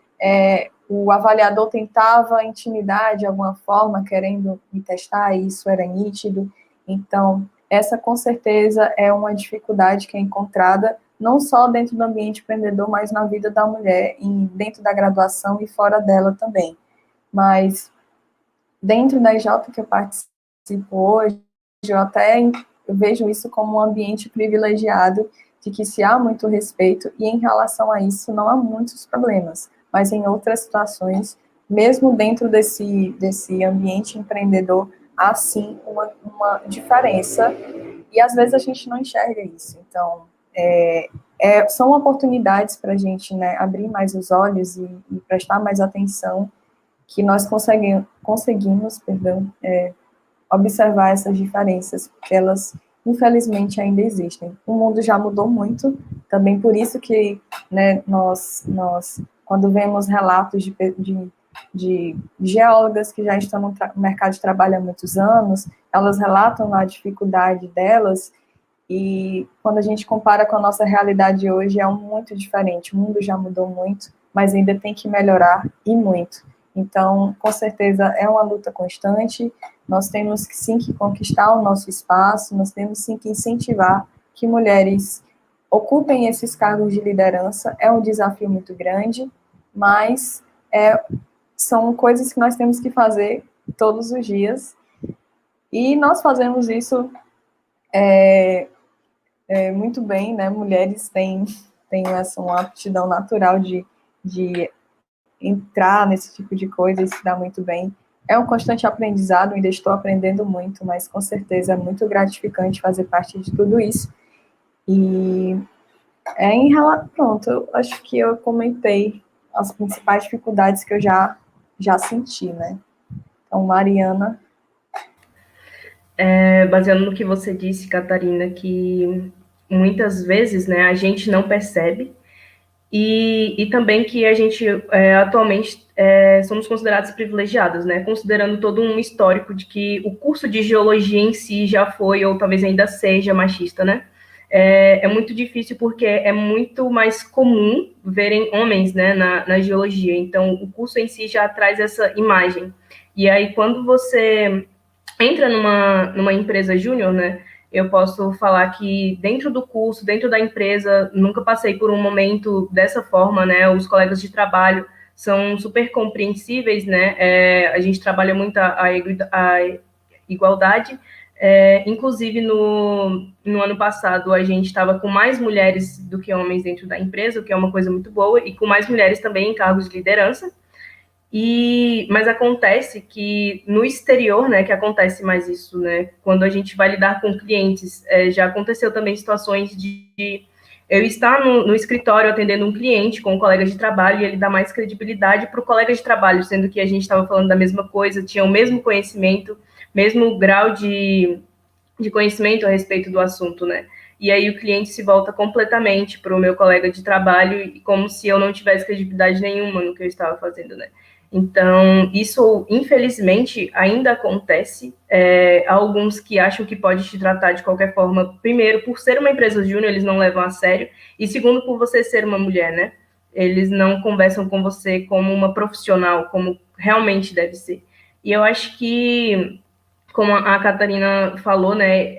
[SPEAKER 5] o avaliador tentava intimidar de alguma forma, querendo me testar, e isso era nítido. Então, essa com certeza é uma dificuldade que é encontrada, não só dentro do ambiente empreendedor, mas na vida da mulher, dentro da graduação e fora dela também. Mas, dentro da EJ que eu participo hoje, eu vejo isso como um ambiente privilegiado, de que se há muito respeito, e em relação a isso não há muitos problemas. Mas em outras situações, mesmo dentro desse ambiente empreendedor, há sim uma diferença, e às vezes a gente não enxerga isso. Então, são oportunidades para a gente, né, abrir mais os olhos e prestar mais atenção, que nós conseguimos observar essas diferenças, porque elas, infelizmente, ainda existem. O mundo já mudou muito, também por isso que, né, nós quando vemos relatos de geólogas que já estão no mercado de trabalho há muitos anos, elas relatam a dificuldade delas, e quando a gente compara com a nossa realidade hoje, é muito diferente. O mundo já mudou muito, mas ainda tem que melhorar, e muito. Então, com certeza, é uma luta constante. Nós temos sim que conquistar o nosso espaço, nós temos sim que incentivar que mulheres ocupem esses cargos de liderança. É um desafio muito grande, mas são coisas que nós temos que fazer todos os dias. E nós fazemos isso muito bem, né? Mulheres têm uma aptidão natural de entrar nesse tipo de coisa e se dar muito bem. É um constante aprendizado, ainda estou aprendendo muito, mas com certeza é muito gratificante fazer parte de tudo isso. E pronto, eu acho que eu comentei as principais dificuldades que eu já senti, né? Então, Mariana.
[SPEAKER 4] Baseando no que você disse, Catarina, que muitas vezes, né, a gente não percebe, e também que a gente atualmente somos considerados privilegiados, né? Considerando todo um histórico de que o curso de geologia em si já foi, ou talvez ainda seja, machista, né? É muito difícil porque é muito mais comum verem homens, né, na geologia. Então, o curso em si já traz essa imagem. E aí, quando você entra numa empresa júnior, né, eu posso falar que dentro do curso, dentro da empresa, nunca passei por um momento dessa forma, né? Os colegas de trabalho são super compreensíveis, né? A gente trabalha muito a igualdade. Inclusive, no ano passado, a gente estava com mais mulheres do que homens dentro da empresa, o que é uma coisa muito boa, e com mais mulheres também em cargos de liderança. Mas acontece que no exterior, né, que acontece mais isso, né, quando a gente vai lidar com clientes, já aconteceu também situações de eu estar no escritório atendendo um cliente com um colega de trabalho e ele dá mais credibilidade para o colega de trabalho, sendo que a gente estava falando da mesma coisa, tinha o mesmo conhecimento, mesmo grau de conhecimento a respeito do assunto, né? E aí o cliente se volta completamente para o meu colega de trabalho, como se eu não tivesse credibilidade nenhuma no que eu estava fazendo, né? Então, isso, infelizmente, ainda acontece. Há alguns que acham que pode te tratar de qualquer forma. Primeiro, por ser uma empresa júnior, eles não levam a sério. E segundo, por você ser uma mulher, né? Eles não conversam com você como uma profissional, como realmente deve ser. E eu acho que, como a Catarina falou, né,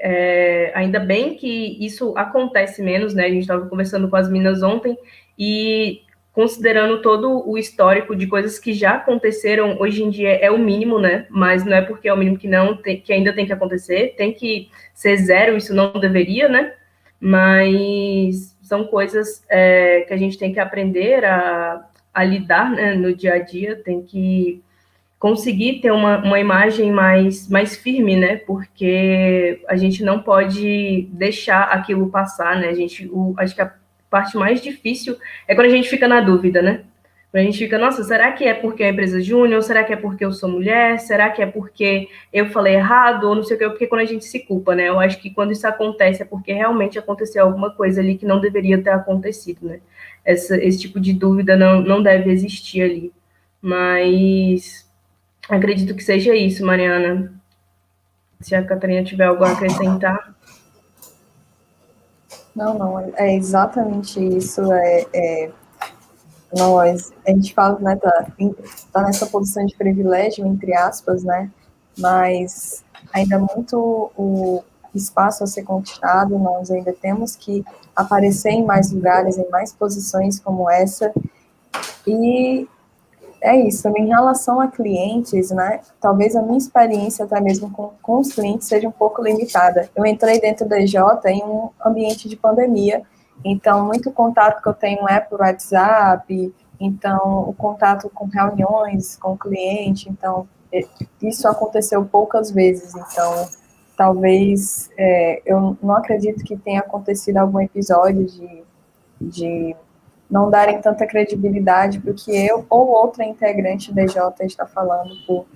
[SPEAKER 4] ainda bem que isso acontece menos, né, a gente estava conversando com as meninas ontem, e considerando todo o histórico de coisas que já aconteceram, hoje em dia é o mínimo, né, mas não é porque é o mínimo que ainda tem que acontecer, tem que ser zero, isso não deveria, né, mas são coisas que a gente tem que aprender a lidar, né, no dia a dia, tem que conseguir ter uma imagem mais firme, né? Porque a gente não pode deixar aquilo passar, né? Acho que a parte mais difícil é quando a gente fica na dúvida, né? Quando a gente fica, nossa, será que é porque é a empresa júnior? Será que é porque eu sou mulher? Será que é porque eu falei errado? Ou não sei o que, porque quando a gente se culpa, né? Eu acho que quando isso acontece é porque realmente aconteceu alguma coisa ali que não deveria ter acontecido, né? Esse tipo de dúvida não deve existir ali. Mas acredito que seja isso, Mariana. Se a Catarina tiver algo a acrescentar.
[SPEAKER 5] Não, é exatamente isso. A gente fala, né, tá nessa posição de privilégio, entre aspas, né, mas ainda muito o espaço a ser conquistado, nós ainda temos que aparecer em mais lugares, em mais posições como essa, e é isso. Em relação a clientes, né, talvez a minha experiência até mesmo com os clientes seja um pouco limitada. Eu entrei dentro da EJ em um ambiente de pandemia, então muito contato que eu tenho é por WhatsApp, então o contato com reuniões com o cliente, então isso aconteceu poucas vezes, então talvez eu não acredito que tenha acontecido algum episódio de não darem tanta credibilidade para o que eu ou outra integrante da EJ está falando por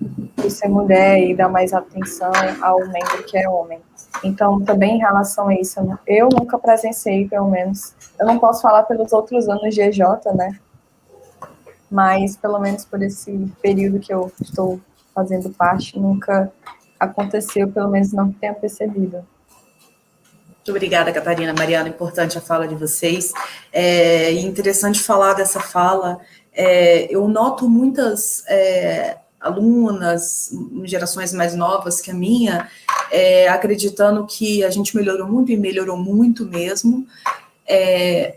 [SPEAKER 5] ser mulher e dar mais atenção ao membro que é homem. Então, também em relação a isso, eu nunca presenciei, pelo menos, eu não posso falar pelos outros anos de EJ, né? Mas, pelo menos por esse período que eu estou fazendo parte, nunca aconteceu, pelo menos não que tenha percebido.
[SPEAKER 1] Muito obrigada, Catarina. Mariana, importante a fala de vocês. É interessante falar dessa fala. Eu noto muitas alunas, gerações mais novas que a minha, acreditando que a gente melhorou muito, e melhorou muito mesmo,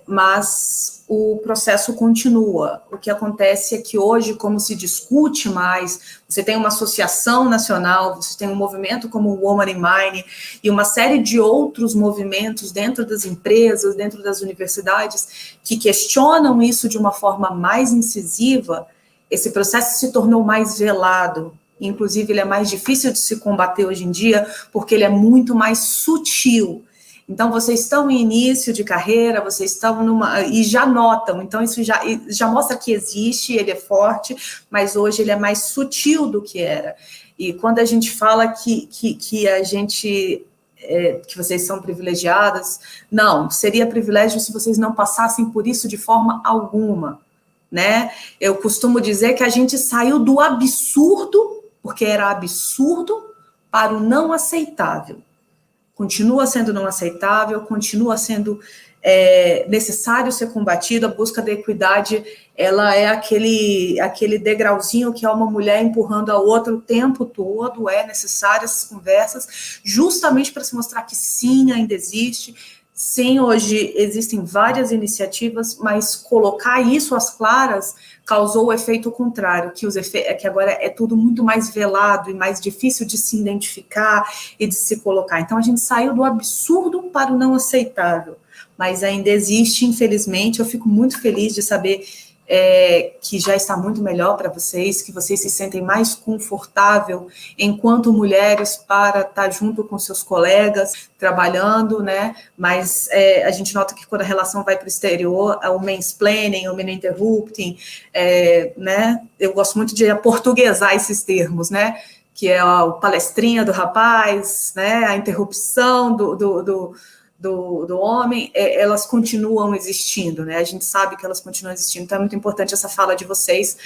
[SPEAKER 1] mas o processo continua. O que acontece é que hoje, como se discute mais, você tem uma associação nacional, você tem um movimento como o Women in Mining e uma série de outros movimentos dentro das empresas, dentro das universidades, que questionam isso de uma forma mais incisiva. Esse processo se tornou mais velado. Inclusive, ele é mais difícil de se combater hoje em dia, porque ele é muito mais sutil. Então, vocês estão em início de carreira, vocês estão e já notam, então isso já mostra que existe, ele é forte, mas hoje ele é mais sutil do que era. E quando a gente fala que a gente que vocês são privilegiadas. Não, seria privilégio se vocês não passassem por isso de forma alguma, né? Eu costumo dizer que a gente saiu do absurdo, porque era absurdo, para o não aceitável. Continua sendo não aceitável, continua sendo necessário ser combatido. A busca da equidade, ela é aquele degrauzinho que é uma mulher empurrando a outra o tempo todo. É necessário essas conversas, justamente para se mostrar que sim, ainda existe. Sim, hoje existem várias iniciativas, mas colocar isso às claras causou o efeito contrário, que agora é tudo muito mais velado e mais difícil de se identificar e de se colocar. Então, a gente saiu do absurdo para o não aceitável, mas ainda existe, infelizmente. Eu fico muito feliz de saber que já está muito melhor para vocês, que vocês se sentem mais confortável enquanto mulheres para estar junto com seus colegas, trabalhando, né? Mas a gente nota que quando a relação vai para o exterior, o mansplaining, o uninterrupting, né? Eu gosto muito de aportuguesar esses termos, né? Que é a palestrinha do rapaz, né? A interrupção do homem, elas continuam existindo, né? A gente sabe que elas continuam existindo. Então é muito importante essa fala de vocês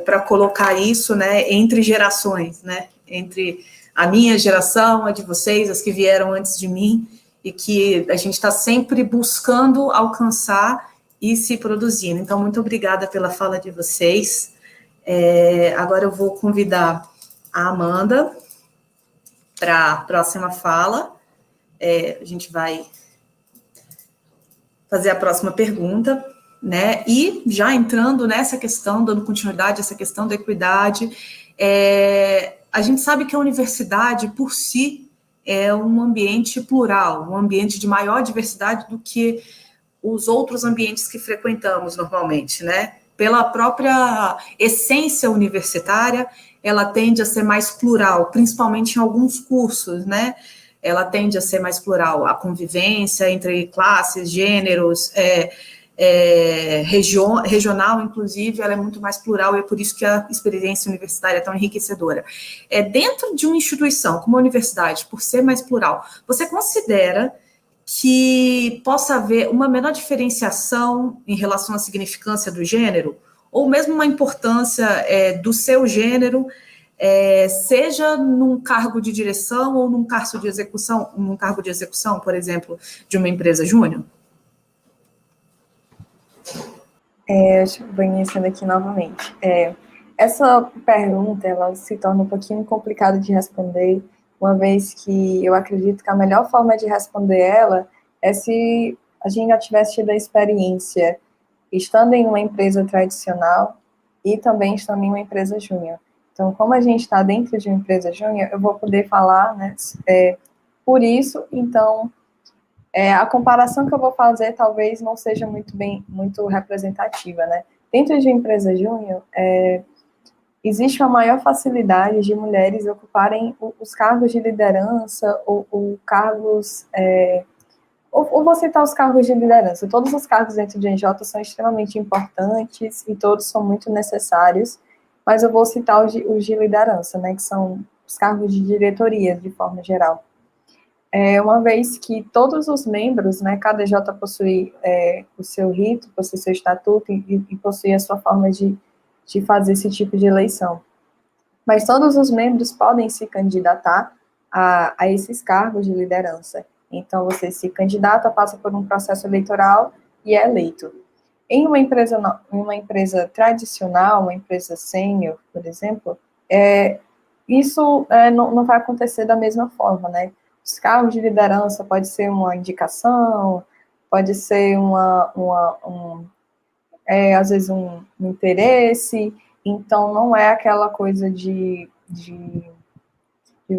[SPEAKER 1] para colocar isso, né, entre gerações, né? Entre a minha geração, a de vocês, as que vieram antes de mim, e que a gente está sempre buscando alcançar e se produzindo. Então, muito obrigada pela fala de vocês. Agora eu vou convidar a Amanda para a próxima fala. A gente vai fazer a próxima pergunta, né? E já entrando nessa questão, dando continuidade a essa questão da equidade, a gente sabe que a universidade, por si, é um ambiente plural, um ambiente de maior diversidade do que os outros ambientes que frequentamos normalmente, né? Pela própria essência universitária, ela tende a ser mais plural, principalmente em alguns cursos, né? Ela tende a ser mais plural, a convivência entre classes, gêneros, regional, inclusive, ela é muito mais plural, e é por isso que a experiência universitária é tão enriquecedora. Dentro de uma instituição como a universidade, por ser mais plural, você considera que possa haver uma menor diferenciação em relação à significância do gênero, ou mesmo uma importância do seu gênero, seja num cargo de direção ou num cargo de execução, por exemplo, de uma empresa júnior?
[SPEAKER 5] Vou iniciando aqui novamente. Essa pergunta, ela se torna um pouquinho complicada de responder, uma vez que eu acredito que a melhor forma de responder ela é se a gente já tivesse tido a experiência estando em uma empresa tradicional e também estando em uma empresa júnior. Então, como a gente está dentro de uma empresa júnior, eu vou poder falar, né, por isso. Então, a comparação que eu vou fazer talvez não seja muito representativa, né? Dentro de uma empresa júnior, existe uma maior facilidade de mulheres ocuparem os cargos de liderança ou cargos... ou vou citar os cargos de liderança. Todos os cargos dentro de NJ são extremamente importantes e todos são muito necessários, mas eu vou citar os de liderança, né, que são os cargos de diretoria, de forma geral. Uma vez que todos os membros, né, cada DJ possui o seu rito, possui seu estatuto e possui a sua forma de fazer esse tipo de eleição. Mas todos os membros podem se candidatar a esses cargos de liderança. Então, você se candidata, passa por um processo eleitoral e é eleito. Em uma empresa tradicional, uma empresa sênior, por exemplo, isso não vai acontecer da mesma forma, né? Os cargos de liderança pode ser uma indicação, pode ser às vezes um interesse. Então, não é aquela coisa de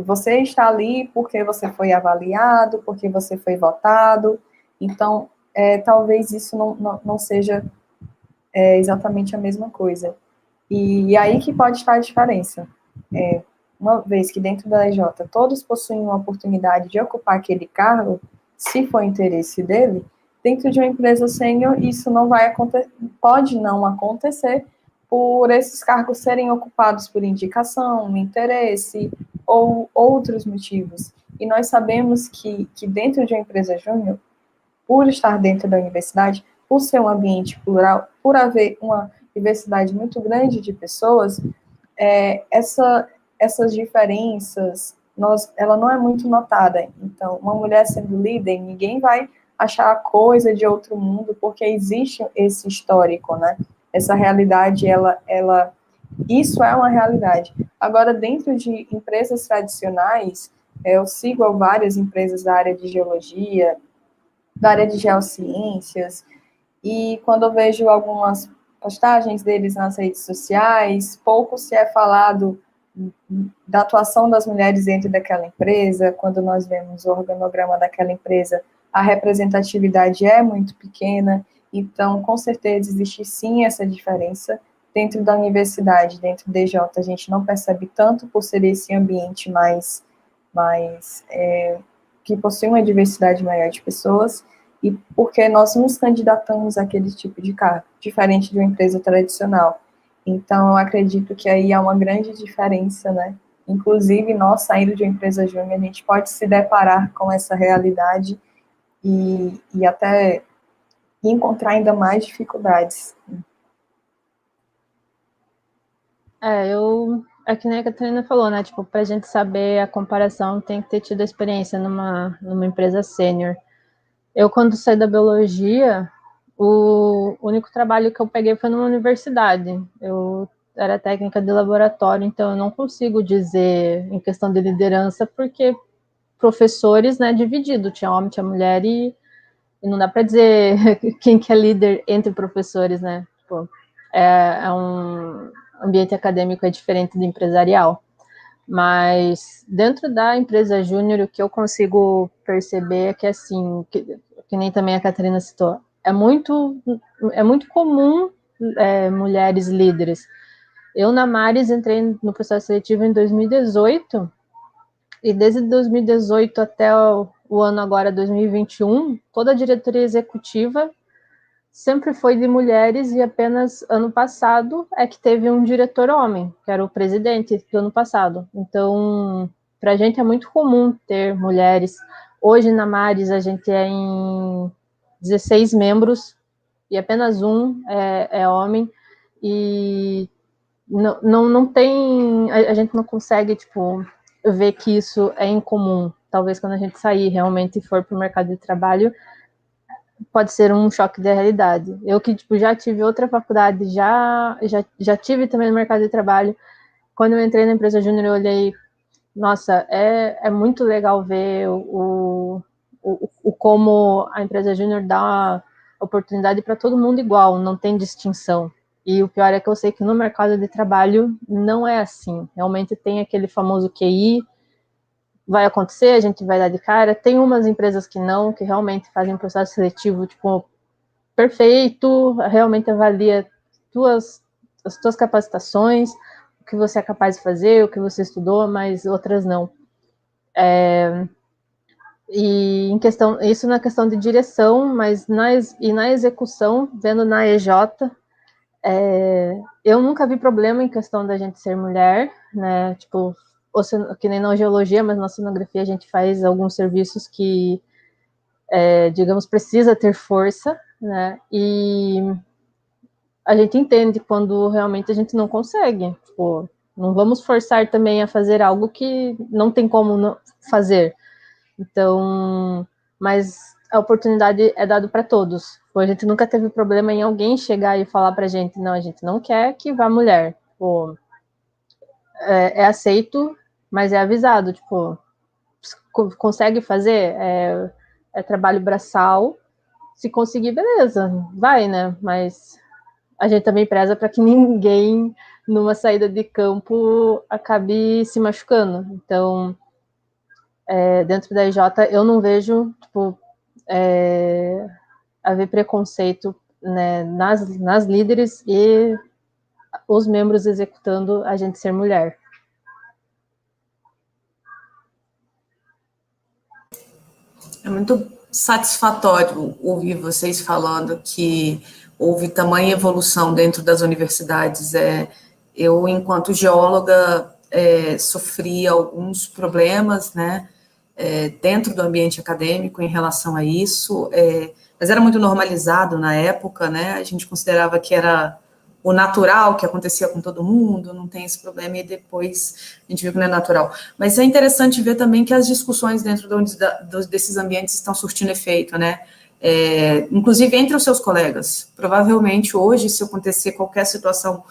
[SPEAKER 5] você estar ali porque você foi avaliado, porque você foi votado. Então, talvez isso não seja exatamente a mesma coisa. E aí que pode estar a diferença. Uma vez que dentro da EJ todos possuem uma oportunidade de ocupar aquele cargo, se for interesse dele, dentro de uma empresa sênior isso não vai acontecer, pode não acontecer, por esses cargos serem ocupados por indicação, interesse ou outros motivos. E nós sabemos que dentro de uma empresa júnior, por estar dentro da universidade, por ser um ambiente plural, por haver uma diversidade muito grande de pessoas, essas diferenças, ela não é muito notada. Então, uma mulher sendo líder, ninguém vai achar coisa de outro mundo, porque existe esse histórico, né? Essa realidade, isso é uma realidade. Agora, dentro de empresas tradicionais, eu sigo várias empresas da área de geologia, da área de geociências, e quando eu vejo algumas postagens deles nas redes sociais, pouco se é falado da atuação das mulheres dentro daquela empresa. Quando nós vemos o organograma daquela empresa, a representatividade é muito pequena, então, com certeza, existe sim essa diferença. Dentro da universidade, dentro do DJ, a gente não percebe tanto por ser esse ambiente que possui uma diversidade maior de pessoas, e porque nós nos candidatamos àquele tipo de cargo, diferente de uma empresa tradicional. Então, eu acredito que aí há uma grande diferença, né? Inclusive, nós, saindo de uma empresa júnior, a gente pode se deparar com essa realidade e até encontrar ainda mais dificuldades.
[SPEAKER 3] É que nem a Catarina falou, né? Tipo, pra gente saber a comparação, tem que ter tido experiência numa empresa sênior. Eu, quando saí da biologia, o único trabalho que eu peguei foi numa universidade. Eu era técnica de laboratório, então eu não consigo dizer em questão de liderança, porque professores, né, dividido, tinha homem, tinha mulher, e não dá para dizer quem que é líder entre professores, né? Tipo, é um ambiente acadêmico é diferente do empresarial. Mas dentro da empresa júnior, o que eu consigo perceber é que, assim, que nem também a Catarina citou, é muito comum mulheres líderes. Eu, na Maris, entrei no processo seletivo em 2018, e desde 2018 até o ano agora, 2021, toda a diretoria executiva sempre foi de mulheres, e apenas ano passado é que teve um diretor homem, que era o presidente do ano passado. Então, para a gente é muito comum ter mulheres. Hoje, na Maris, a gente é em 16 membros, e apenas um é homem, e não tem, a gente não consegue, tipo, ver que isso é incomum. Talvez quando a gente sair realmente e for para o mercado de trabalho, pode ser um choque de realidade. Eu que, tipo, já tive outra faculdade, já tive também no mercado de trabalho. Quando eu entrei na empresa júnior, eu olhei, nossa, é muito legal ver como a empresa júnior dá oportunidade para todo mundo igual, não tem distinção. E o pior é que eu sei que no mercado de trabalho não é assim. Realmente tem aquele famoso QI, vai acontecer, a gente vai dar de cara. Tem umas empresas que não, que realmente fazem um processo seletivo, tipo, perfeito, realmente avalia as tuas capacitações, o que você é capaz de fazer, o que você estudou, mas outras não. E isso na questão de direção, mas na execução, vendo na EJ, eu nunca vi problema em questão da gente ser mulher, né? Tipo, que nem na geologia, mas na oceanografia a gente faz alguns serviços que, digamos, precisa ter força, né? E a gente entende quando realmente a gente não consegue. Tipo, não vamos forçar também a fazer algo que não tem como não fazer. Então, mas a oportunidade é dada para todos. A gente nunca teve problema em alguém chegar e falar para a gente, não, a gente não quer que vá mulher. Tipo, é aceito, mas é avisado. Tipo, consegue fazer? É trabalho braçal. Se conseguir, beleza, vai, né? Mas a gente também preza para que ninguém, numa saída de campo, acabe se machucando. Então, dentro da IJ, eu não vejo, tipo, haver preconceito, né, nas líderes e os membros executando a gente ser mulher.
[SPEAKER 1] É muito satisfatório ouvir vocês falando que houve tamanha evolução dentro das universidades. Eu, enquanto geóloga, sofri alguns problemas, né, dentro do ambiente acadêmico em relação a isso, mas era muito normalizado na época, né, a gente considerava que era o natural, que acontecia com todo mundo, não tem esse problema, e depois a gente viu que não é natural. Mas é interessante ver também que as discussões dentro desses ambientes estão surtindo efeito, né, inclusive entre os seus colegas. Provavelmente hoje, se acontecer qualquer situação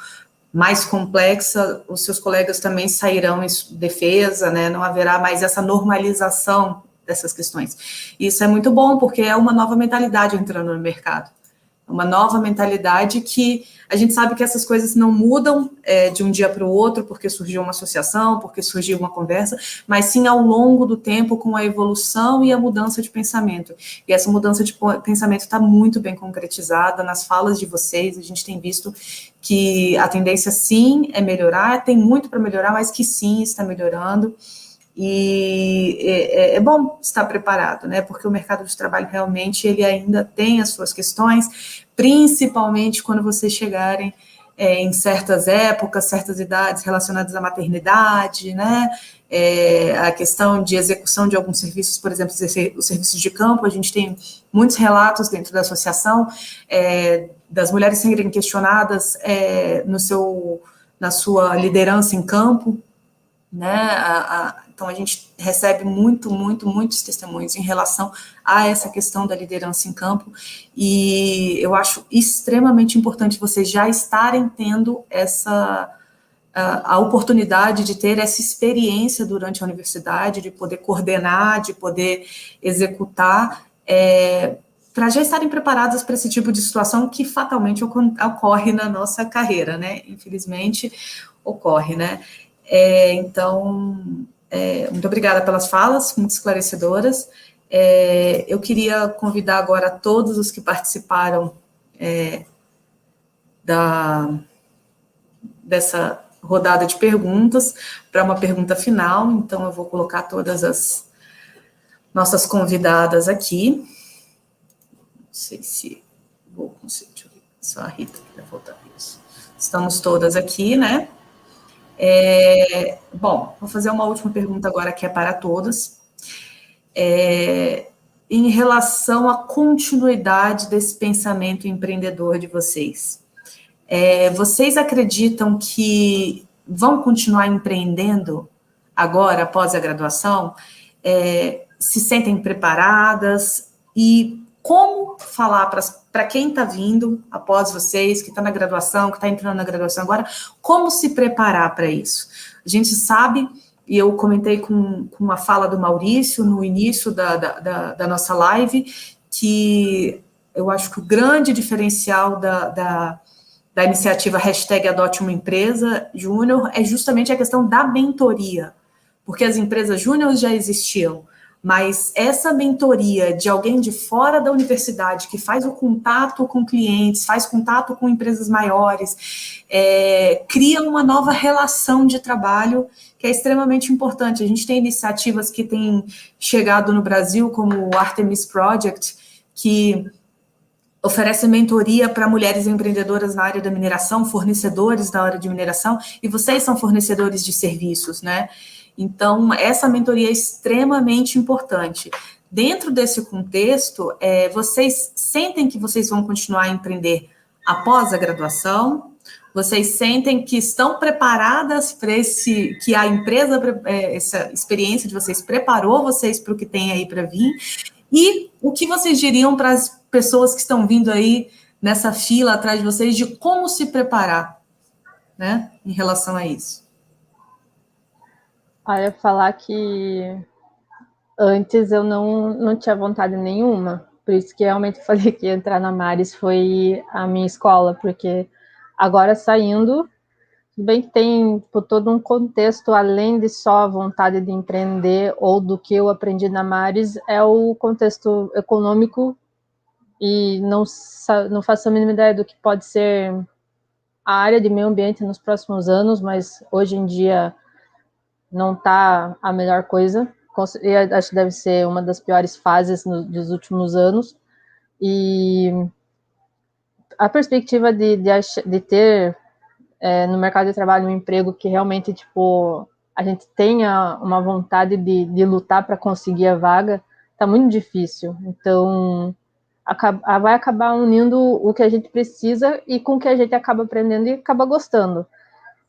[SPEAKER 1] mais complexa, os seus colegas também sairão em defesa, né, não haverá mais essa normalização dessas questões. Isso é muito bom, porque é uma nova mentalidade entrando no mercado. Uma nova mentalidade que a gente sabe que essas coisas não mudam de um dia para o outro, porque surgiu uma associação, porque surgiu uma conversa, mas sim ao longo do tempo, com a evolução e a mudança de pensamento. E essa mudança de pensamento está muito bem concretizada nas falas de vocês. A gente tem visto que a tendência sim é melhorar, tem muito para melhorar, mas que sim está melhorando. E é bom estar preparado, né, porque o mercado de trabalho realmente ele ainda tem as suas questões, principalmente quando vocês chegarem em certas épocas, certas idades relacionadas à maternidade, né, a questão de execução de alguns serviços, por exemplo, os serviços de campo. A gente tem muitos relatos dentro da associação das mulheres serem questionadas na sua liderança em campo, né, então a gente recebe muitos testemunhos em relação a essa questão da liderança em campo, e eu acho extremamente importante vocês já estarem tendo a oportunidade de ter essa experiência durante a universidade, de poder coordenar, de poder executar, para já estarem preparadas para esse tipo de situação que fatalmente ocorre na nossa carreira, né, infelizmente ocorre, né. Então, muito obrigada pelas falas, muito esclarecedoras. Eu queria convidar agora todos os que participaram dessa rodada de perguntas para uma pergunta final. Então, eu vou colocar todas as nossas convidadas aqui. Não sei se vou conseguir, deixa eu ver, só a Rita que vai voltar isso. Estamos todas aqui, né? Bom, vou fazer uma última pergunta agora, que é para todas. Em relação à continuidade desse pensamento empreendedor de vocês, vocês acreditam que vão continuar empreendendo agora, após a graduação? Se sentem preparadas? E como falar para quem está vindo após vocês, que está na graduação, que está entrando na graduação agora, como se preparar para isso? A gente sabe, e eu comentei com a fala do Maurício no início da nossa live, que eu acho que o grande diferencial da iniciativa #Adote uma Empresa Júnior é justamente a questão da mentoria, porque as empresas júnior já existiam, mas essa mentoria de alguém de fora da universidade, que faz o contato com clientes, faz contato com empresas maiores, cria uma nova relação de trabalho que é extremamente importante. A gente tem iniciativas que têm chegado no Brasil, como o Artemis Project, que oferece mentoria para mulheres empreendedoras na área da mineração, fornecedores da área de mineração, e vocês são fornecedores de serviços, né? Então, essa mentoria é extremamente importante. Dentro desse contexto, vocês sentem que vocês vão continuar a empreender após a graduação? Vocês sentem que estão preparadas para que a empresa, essa experiência de vocês preparou vocês para o que tem aí para vir? E o que vocês diriam para as pessoas que estão vindo aí nessa fila atrás de vocês, de como se preparar, né, em relação a isso?
[SPEAKER 3] Olha, falar que antes eu não tinha vontade nenhuma, por isso que realmente eu falei que entrar na Maris foi a minha escola, porque agora saindo, bem que tem todo um contexto, além de só a vontade de empreender ou do que eu aprendi na Maris, é o contexto econômico, e não faço a mínima ideia do que pode ser a área de meio ambiente nos próximos anos, mas hoje em dia não está a melhor coisa. Acho que deve ser uma das piores fases dos últimos anos. E a perspectiva de ter no mercado de trabalho um emprego que realmente, tipo, a gente tenha uma vontade de lutar para conseguir a vaga, tá muito difícil. Então, vai acabar unindo o que a gente precisa e com o que a gente acaba aprendendo e acaba gostando.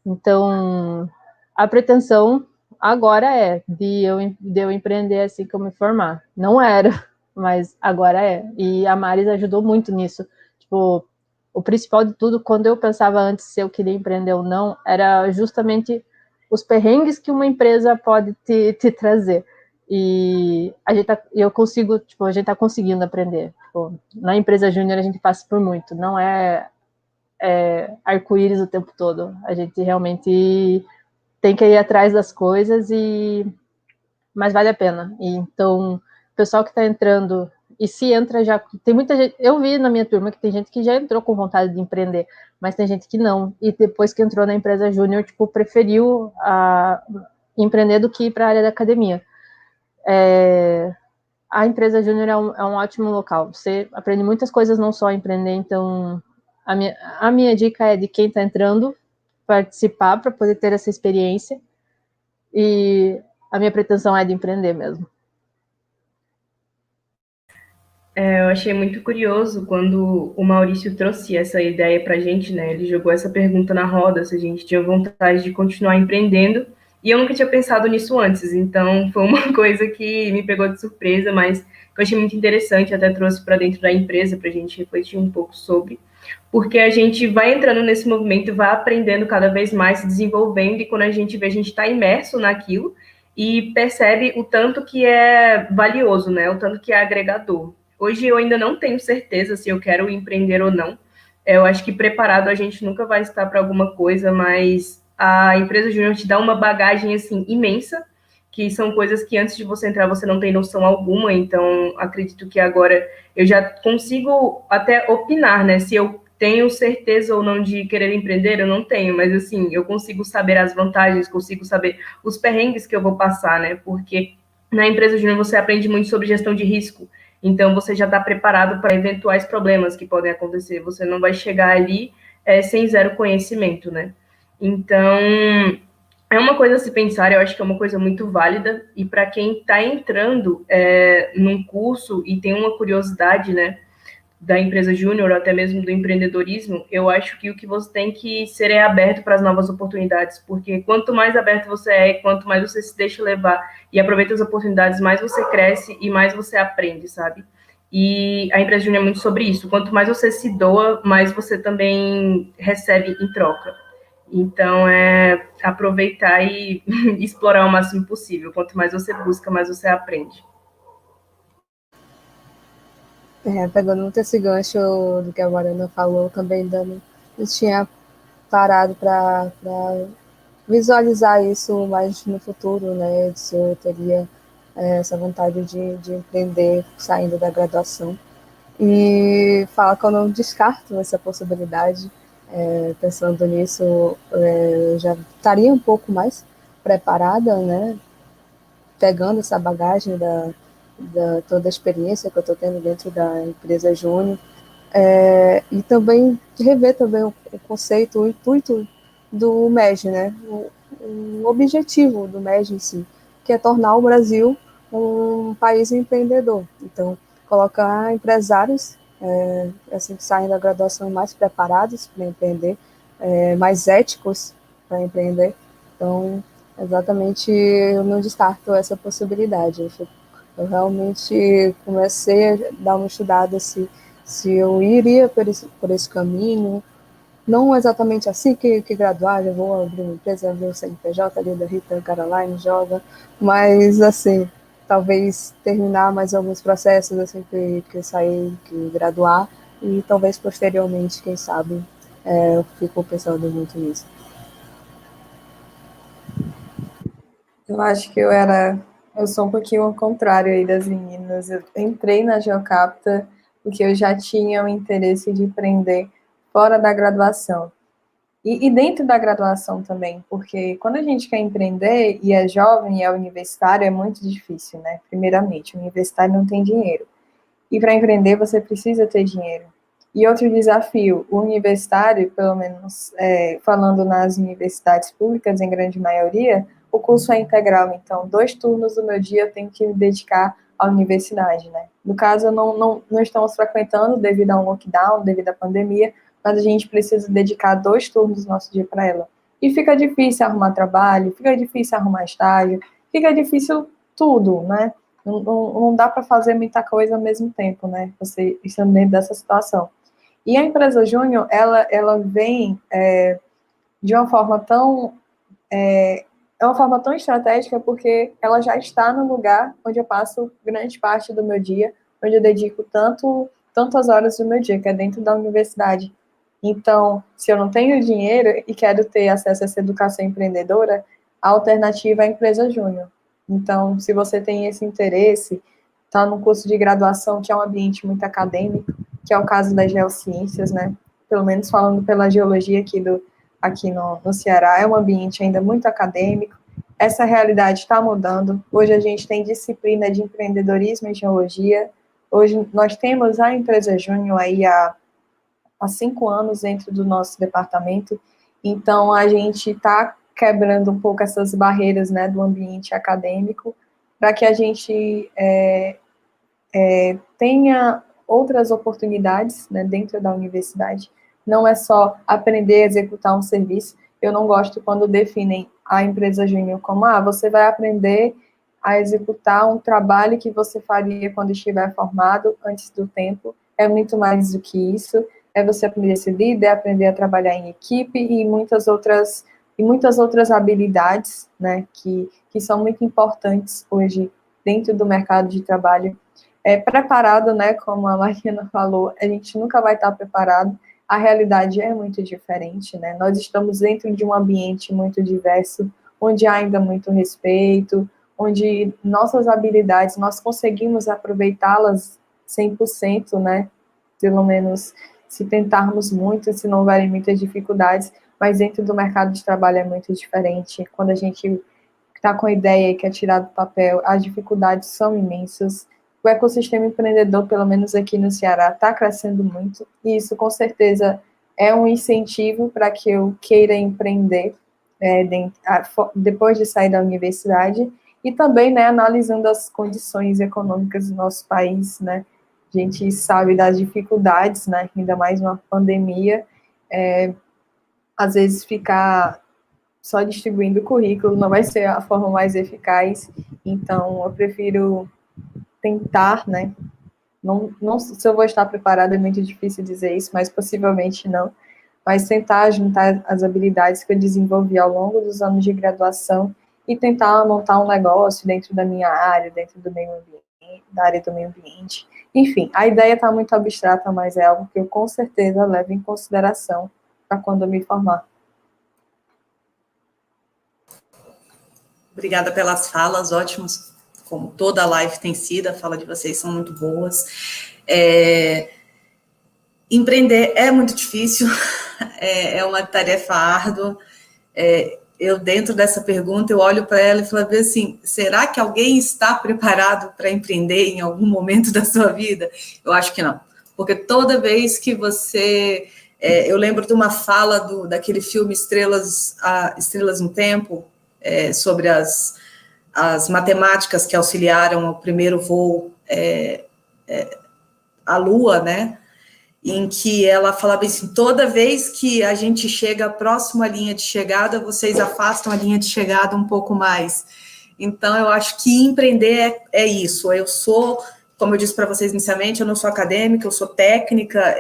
[SPEAKER 3] Então, a pretensão agora é de eu empreender assim que eu me formar. Não era, mas agora é. E a Maris ajudou muito nisso. Tipo, o principal de tudo, quando eu pensava antes se eu queria empreender ou não, era justamente os perrengues que uma empresa pode te trazer. E eu consigo, tipo, a gente está conseguindo aprender. Tipo, na empresa júnior a gente passa por muito, não é arco-íris o tempo todo. A gente realmente tem que ir atrás das coisas, mas vale a pena. E, então, o pessoal que está entrando, e se entra já, tem muita gente, eu vi na minha turma que tem gente que já entrou com vontade de empreender, mas tem gente que não, e depois que entrou na empresa júnior, tipo, preferiu empreender do que ir para a área da academia. A empresa júnior é um ótimo local, você aprende muitas coisas, não só empreender. Então, a minha dica é de quem está entrando, participar para poder ter essa experiência, e a minha pretensão é de empreender mesmo.
[SPEAKER 4] Eu achei muito curioso quando o Maurício trouxe essa ideia para a gente, né? Ele jogou essa pergunta na roda, se a gente tinha vontade de continuar empreendendo, e eu nunca tinha pensado nisso antes, então foi uma coisa que me pegou de surpresa, mas que eu achei muito interessante, até trouxe para dentro da empresa para a gente refletir um pouco sobre, porque a gente vai entrando nesse movimento, vai aprendendo cada vez mais, se desenvolvendo, e quando a gente vê, a gente está imerso naquilo e percebe o tanto que é valioso, né? O tanto que é agregador. Hoje eu ainda não tenho certeza se eu quero empreender ou não. Eu acho que preparado a gente nunca vai estar para alguma coisa, mas a empresa júnior te dá uma bagagem assim imensa, que são coisas que antes de você entrar você não tem noção alguma. Então acredito que agora eu já consigo até opinar, né? Se eu tenho certeza ou não de querer empreender, eu não tenho, mas assim, eu consigo saber as vantagens, consigo saber os perrengues que eu vou passar, né? Porque na empresa júnior você aprende muito sobre gestão de risco. Então, você já está preparado para eventuais problemas que podem acontecer. Você não vai chegar ali sem zero conhecimento, né? Então, é uma coisa a se pensar, eu acho que é uma coisa muito válida. E para quem está entrando num curso e tem uma curiosidade, né, da empresa júnior, ou até mesmo do empreendedorismo, eu acho que o que você tem que ser é aberto para as novas oportunidades, porque quanto mais aberto você é, quanto mais você se deixa levar e aproveita as oportunidades, mais você cresce e mais você aprende, sabe? E a empresa júnior é muito sobre isso. Quanto mais você se doa, mais você também recebe em troca. Então, é aproveitar e explorar o máximo possível. Quanto mais você busca, mais você aprende.
[SPEAKER 7] Pegando muito esse gancho do que a Mariana falou, também eu tinha parado para visualizar isso mais no futuro, né? Se eu teria essa vontade de empreender saindo da graduação. E fala que eu não descarto essa possibilidade. Pensando nisso, eu já estaria um pouco mais preparada, né? Pegando essa bagagem da toda a experiência que eu estou tendo dentro da empresa júnior, e também rever também o conceito, o intuito do MEG, né? O objetivo do MEG em si, que é tornar o Brasil um país empreendedor. Então, colocar empresários assim, que saem da graduação mais preparados para empreender, mais éticos para empreender. Então, exatamente, eu não descarto essa possibilidade. Eu realmente comecei a dar uma estudada se eu iria por esse caminho, não exatamente assim que graduar, já vou abrir uma empresa, abrir um CNPJ ali da Rita Caroline, joga, mas assim, talvez terminar mais alguns processos assim que sair, que graduar, e talvez posteriormente, quem sabe, eu fico pensando muito nisso.
[SPEAKER 5] Eu acho que eu sou um pouquinho ao contrário aí das meninas. Eu entrei na Geocapta porque eu já tinha o interesse de empreender fora da graduação. E dentro da graduação também, porque quando a gente quer empreender e é jovem e é universitário, é muito difícil, né? Primeiramente, o universitário não tem dinheiro. E para empreender você precisa ter dinheiro. E outro desafio, o universitário, pelo menos falando nas universidades públicas, em grande maioria, o curso é integral, então 2 turnos do meu dia eu tenho que me dedicar à universidade, né? No caso, não estamos frequentando devido a um lockdown, devido à pandemia, mas a gente precisa dedicar 2 turnos do nosso dia para ela. E fica difícil arrumar trabalho, fica difícil arrumar estágio, fica difícil tudo, né? Não dá para fazer muita coisa ao mesmo tempo, né? Você estando dentro dessa situação. E a empresa júnior, ela vem de uma forma tão... é uma forma tão estratégica porque ela já está no lugar onde eu passo grande parte do meu dia, onde eu dedico tantas horas do meu dia, que é dentro da universidade. Então, se eu não tenho dinheiro e quero ter acesso a essa educação empreendedora, a alternativa é a empresa júnior. Então, se você tem esse interesse, está no curso de graduação, que é um ambiente muito acadêmico, que é o caso das geociências, né? Pelo menos falando pela geologia aqui no Ceará, é um ambiente ainda muito acadêmico. Essa realidade está mudando. Hoje a gente tem disciplina de empreendedorismo em geologia. Hoje nós temos a empresa júnior aí há 5 anos dentro do nosso departamento. Então, a gente está quebrando um pouco essas barreiras, né, do ambiente acadêmico, para que a gente tenha outras oportunidades, né, dentro da universidade. Não é só aprender a executar um serviço. Eu não gosto quando definem a empresa júnior como, você vai aprender a executar um trabalho que você faria quando estiver formado, antes do tempo. É muito mais do que isso. É você aprender a ser líder, aprender a trabalhar em equipe e muitas outras habilidades, né, que são muito importantes hoje dentro do mercado de trabalho. Preparado, né, como a Mariana falou, a gente nunca vai estar preparado, a realidade é muito diferente, né, nós estamos dentro de um ambiente muito diverso, onde há ainda muito respeito, onde nossas habilidades, nós conseguimos aproveitá-las 100%, né, pelo menos se tentarmos muito, se não houverem muitas dificuldades, mas dentro do mercado de trabalho é muito diferente, quando a gente está com a ideia e quer tirar do papel, as dificuldades são imensas. O ecossistema empreendedor, pelo menos aqui no Ceará, está crescendo muito, e isso com certeza é um incentivo para que eu queira empreender depois de sair da universidade, e também, né, analisando as condições econômicas do nosso país, né, a gente sabe das dificuldades, né, ainda mais uma pandemia, às vezes ficar só distribuindo currículo não vai ser a forma mais eficaz, então eu prefiro tentar, né, não se eu vou estar preparada, é muito difícil dizer isso, mas possivelmente não, mas tentar juntar as habilidades que eu desenvolvi ao longo dos anos de graduação e tentar montar um negócio dentro da minha área, dentro do meio ambiente, da área do meio ambiente. Enfim, a ideia está muito abstrata, mas é algo que eu com certeza levo em consideração para quando eu me formar.
[SPEAKER 1] Obrigada pelas falas, ótimas, como toda a live tem sido, a fala de vocês são muito boas. Empreender é muito difícil, é uma tarefa árdua. Eu, dentro dessa pergunta, eu olho para ela e falo assim, será que alguém está preparado para empreender em algum momento da sua vida? Eu acho que não, porque toda vez que você... eu lembro de uma fala daquele filme Estrelas no Tempo, sobre as matemáticas que auxiliaram o primeiro voo à Lua, né? Em que ela falava assim, toda vez que a gente chega próximo à linha de chegada, vocês afastam a linha de chegada um pouco mais. Então, eu acho que empreender é isso. Eu sou, como eu disse para vocês inicialmente, eu não sou acadêmica, eu sou técnica,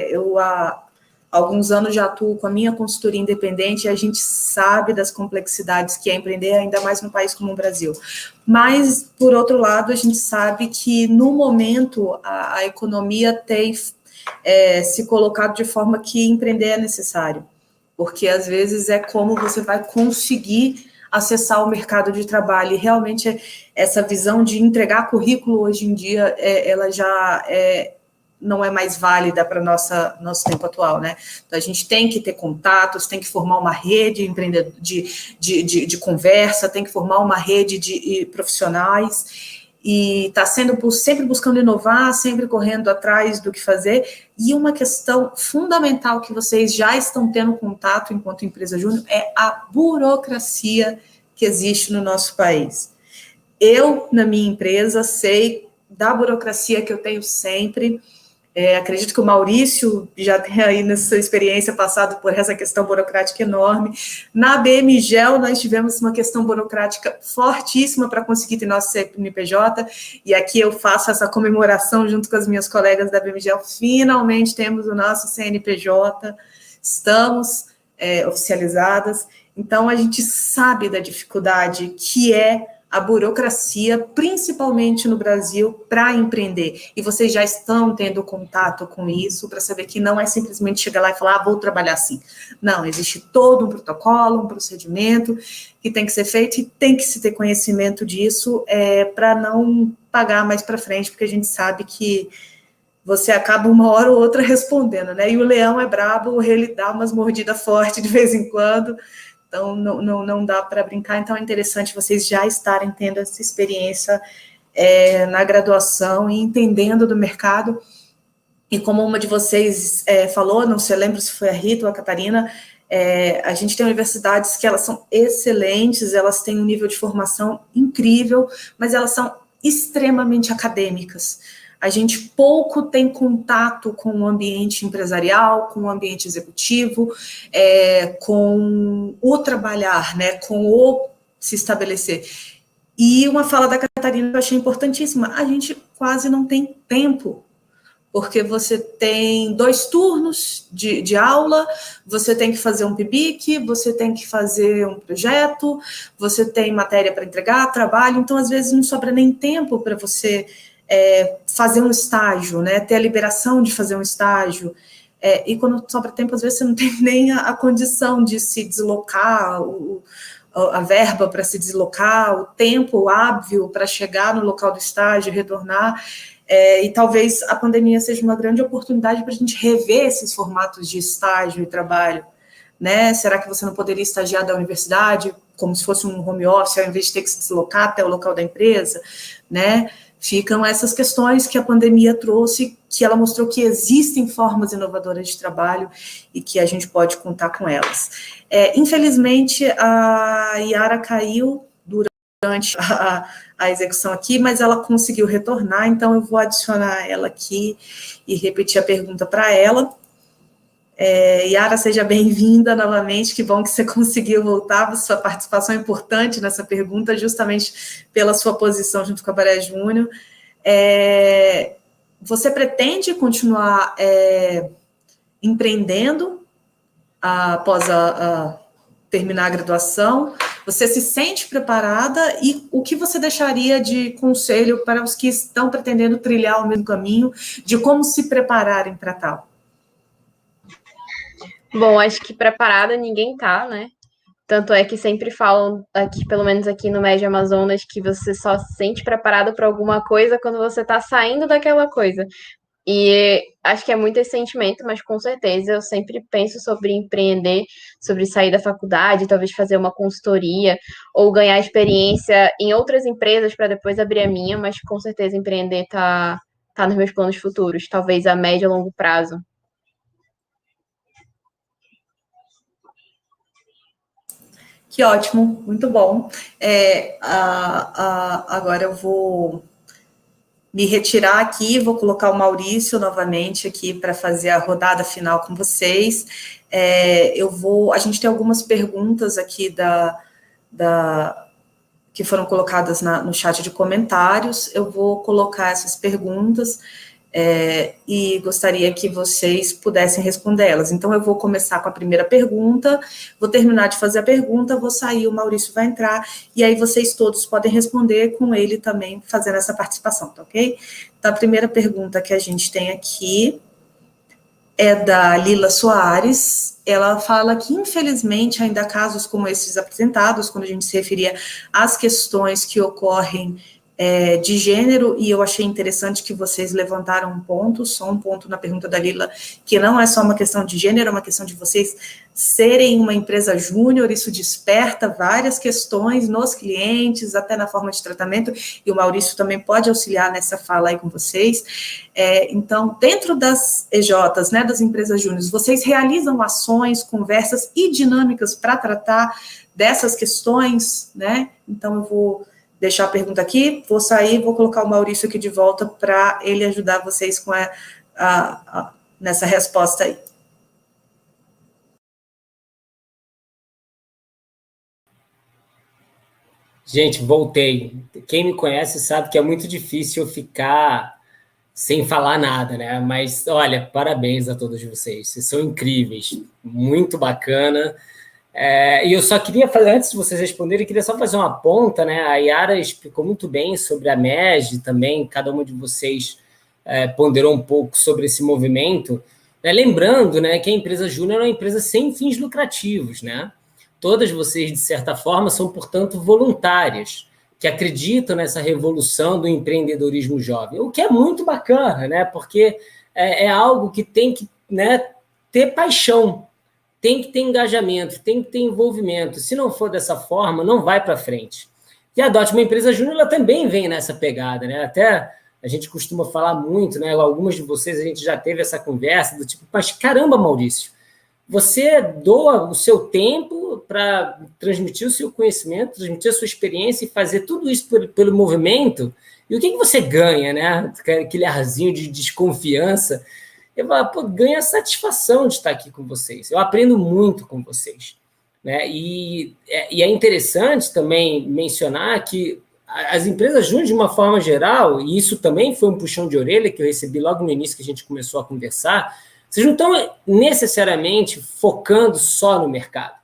[SPEAKER 1] eu há alguns anos já atuo com a minha consultoria independente e a gente sabe das complexidades que é empreender, ainda mais num país como o Brasil. Mas, por outro lado, a gente sabe que, no momento, a economia tem se colocado de forma que empreender é necessário, porque, às vezes, é como você vai conseguir acessar o mercado de trabalho, e realmente essa visão de entregar currículo hoje em dia, ela já não é mais válida para nosso tempo atual, né? Então, a gente tem que ter contatos, tem que formar uma rede de conversa, tem que formar uma rede de profissionais, e está sempre buscando inovar, sempre correndo atrás do que fazer. E uma questão fundamental que vocês já estão tendo contato enquanto empresa júnior é a burocracia que existe no nosso país. Eu, na minha empresa, sei da burocracia que eu tenho sempre. Acredito que o Maurício já tem aí nessa experiência passado por essa questão burocrática enorme. Na BMGEL, nós tivemos uma questão burocrática fortíssima para conseguir ter nosso CNPJ, e aqui eu faço essa comemoração junto com as minhas colegas da BMGEL. Finalmente temos o nosso CNPJ, estamos oficializadas. Então, a gente sabe da dificuldade que é a burocracia, principalmente no Brasil, para empreender. E vocês já estão tendo contato com isso, para saber que não é simplesmente chegar lá e falar, vou trabalhar assim. Não, existe todo um protocolo, um procedimento que tem que ser feito e tem que se ter conhecimento disso para não pagar mais para frente, porque a gente sabe que você acaba uma hora ou outra respondendo, né? E o leão é brabo, ele dá umas mordidas fortes de vez em quando. Então, não dá para brincar. Então, é interessante vocês já estarem tendo essa experiência na graduação e entendendo do mercado. E como uma de vocês falou, não sei, lembro se foi a Rita ou a Catarina, a gente tem universidades que elas são excelentes, elas têm um nível de formação incrível, mas elas são extremamente acadêmicas. A gente pouco tem contato com o ambiente empresarial, com o ambiente executivo, com o trabalhar, né, com o se estabelecer. E uma fala da Catarina que eu achei importantíssima, a gente quase não tem tempo, porque você tem 2 turnos de aula, você tem que fazer um PIBIC, você tem que fazer um projeto, você tem matéria para entregar, trabalho, então às vezes não sobra nem tempo para você fazer um estágio, né, ter a liberação de fazer um estágio, e quando sobra tempo, às vezes você não tem nem a condição de se deslocar, a verba para se deslocar, o tempo hábil para chegar no local do estágio, retornar, e talvez a pandemia seja uma grande oportunidade para a gente rever esses formatos de estágio e trabalho, né? Será que você não poderia estagiar da universidade, como se fosse um home office, ao invés de ter que se deslocar até o local da empresa, né? Ficam essas questões que a pandemia trouxe, que ela mostrou que existem formas inovadoras de trabalho e que a gente pode contar com elas. Infelizmente, a Yara caiu durante a execução aqui, mas ela conseguiu retornar, então eu vou adicionar ela aqui e repetir a pergunta para ela. Yara, seja bem-vinda novamente, que bom que você conseguiu voltar, sua participação é importante nessa pergunta, justamente pela sua posição junto com a Baré Júnior. Você pretende continuar empreendendo após terminar a graduação? Você se sente preparada e o que você deixaria de conselho para os que estão pretendendo trilhar o mesmo caminho, de como se prepararem para tal?
[SPEAKER 2] Bom, acho que preparada ninguém tá, né? Tanto é que sempre falam aqui, pelo menos aqui no Médio Amazonas, que você só se sente preparado para alguma coisa quando você tá saindo daquela coisa. E acho que é muito esse sentimento, mas com certeza eu sempre penso sobre empreender, sobre sair da faculdade, talvez fazer uma consultoria ou ganhar experiência em outras empresas para depois abrir a minha, mas com certeza empreender tá nos meus planos futuros, talvez a médio e longo prazo.
[SPEAKER 1] Que ótimo, muito bom. Agora eu vou me retirar aqui, vou colocar o Maurício novamente aqui para fazer a rodada final com vocês. A gente tem algumas perguntas aqui que foram colocadas no chat de comentários. Eu vou colocar essas perguntas e gostaria que vocês pudessem responder elas. Então, eu vou começar com a primeira pergunta, vou terminar de fazer a pergunta, vou sair, o Maurício vai entrar, e aí vocês todos podem responder com ele também fazendo essa participação, tá ok? Então, a primeira pergunta que a gente tem aqui é da Lila Soares. Ela fala que, infelizmente, ainda há casos como esses apresentados, quando a gente se referia às questões que ocorrem de gênero, e eu achei interessante que vocês levantaram um ponto, só um ponto na pergunta da Lila, que não é só uma questão de gênero, é uma questão de vocês serem uma empresa júnior, isso desperta várias questões nos clientes, até na forma de tratamento, e o Maurício também pode auxiliar nessa fala aí com vocês. Então, dentro das EJs, né, das empresas júniores, vocês realizam ações, conversas e dinâmicas para tratar dessas questões, né? Então, eu vou deixar a pergunta aqui, vou sair, vou colocar o Maurício aqui de volta para ele ajudar vocês com nessa resposta aí.
[SPEAKER 6] Gente, voltei. Quem me conhece sabe que é muito difícil eu ficar sem falar nada, né? Mas, olha, parabéns a todos vocês. Vocês são incríveis. Muito bacana. E eu só queria fazer, antes de vocês responderem, eu queria só fazer uma ponta, né? A Yara explicou muito bem sobre a MEG também, cada um de vocês ponderou um pouco sobre esse movimento. Lembrando, né, que a empresa Júnior é uma empresa sem fins lucrativos, né? Todas vocês, de certa forma, são, portanto, voluntárias, que acreditam nessa revolução do empreendedorismo jovem, o que é muito bacana, né? Porque é algo que tem que, né, ter paixão, tem que ter engajamento, tem que ter envolvimento. Se não for dessa forma, não vai para frente. E a Adote uma Empresa Júnior, ela também vem nessa pegada, né? Até a gente costuma falar muito, né? Algumas de vocês, a gente já teve essa conversa do tipo, mas caramba, Maurício, você doa o seu tempo para transmitir o seu conhecimento, transmitir a sua experiência e fazer tudo isso pelo movimento, e o que você ganha, né? Aquele arzinho de desconfiança. Eu falo, ganho a satisfação de estar aqui com vocês. Eu aprendo muito com vocês, né? E é interessante também mencionar que as empresas júnior, de uma forma geral, e isso também foi um puxão de orelha que eu recebi logo no início que a gente começou a conversar, vocês não estão necessariamente focando só no mercado,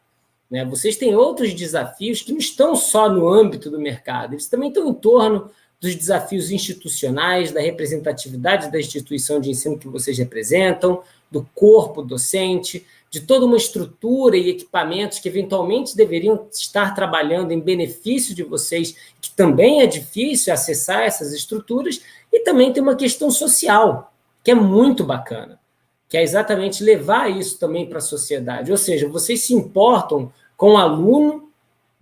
[SPEAKER 6] né? Vocês têm outros desafios que não estão só no âmbito do mercado, eles também estão em torno dos desafios institucionais, da representatividade da instituição de ensino que vocês representam, do corpo docente, de toda uma estrutura e equipamentos que eventualmente deveriam estar trabalhando em benefício de vocês, que também é difícil acessar essas estruturas, e também tem uma questão social, que é muito bacana, que é exatamente levar isso também para a sociedade. Ou seja, vocês se importam com o aluno,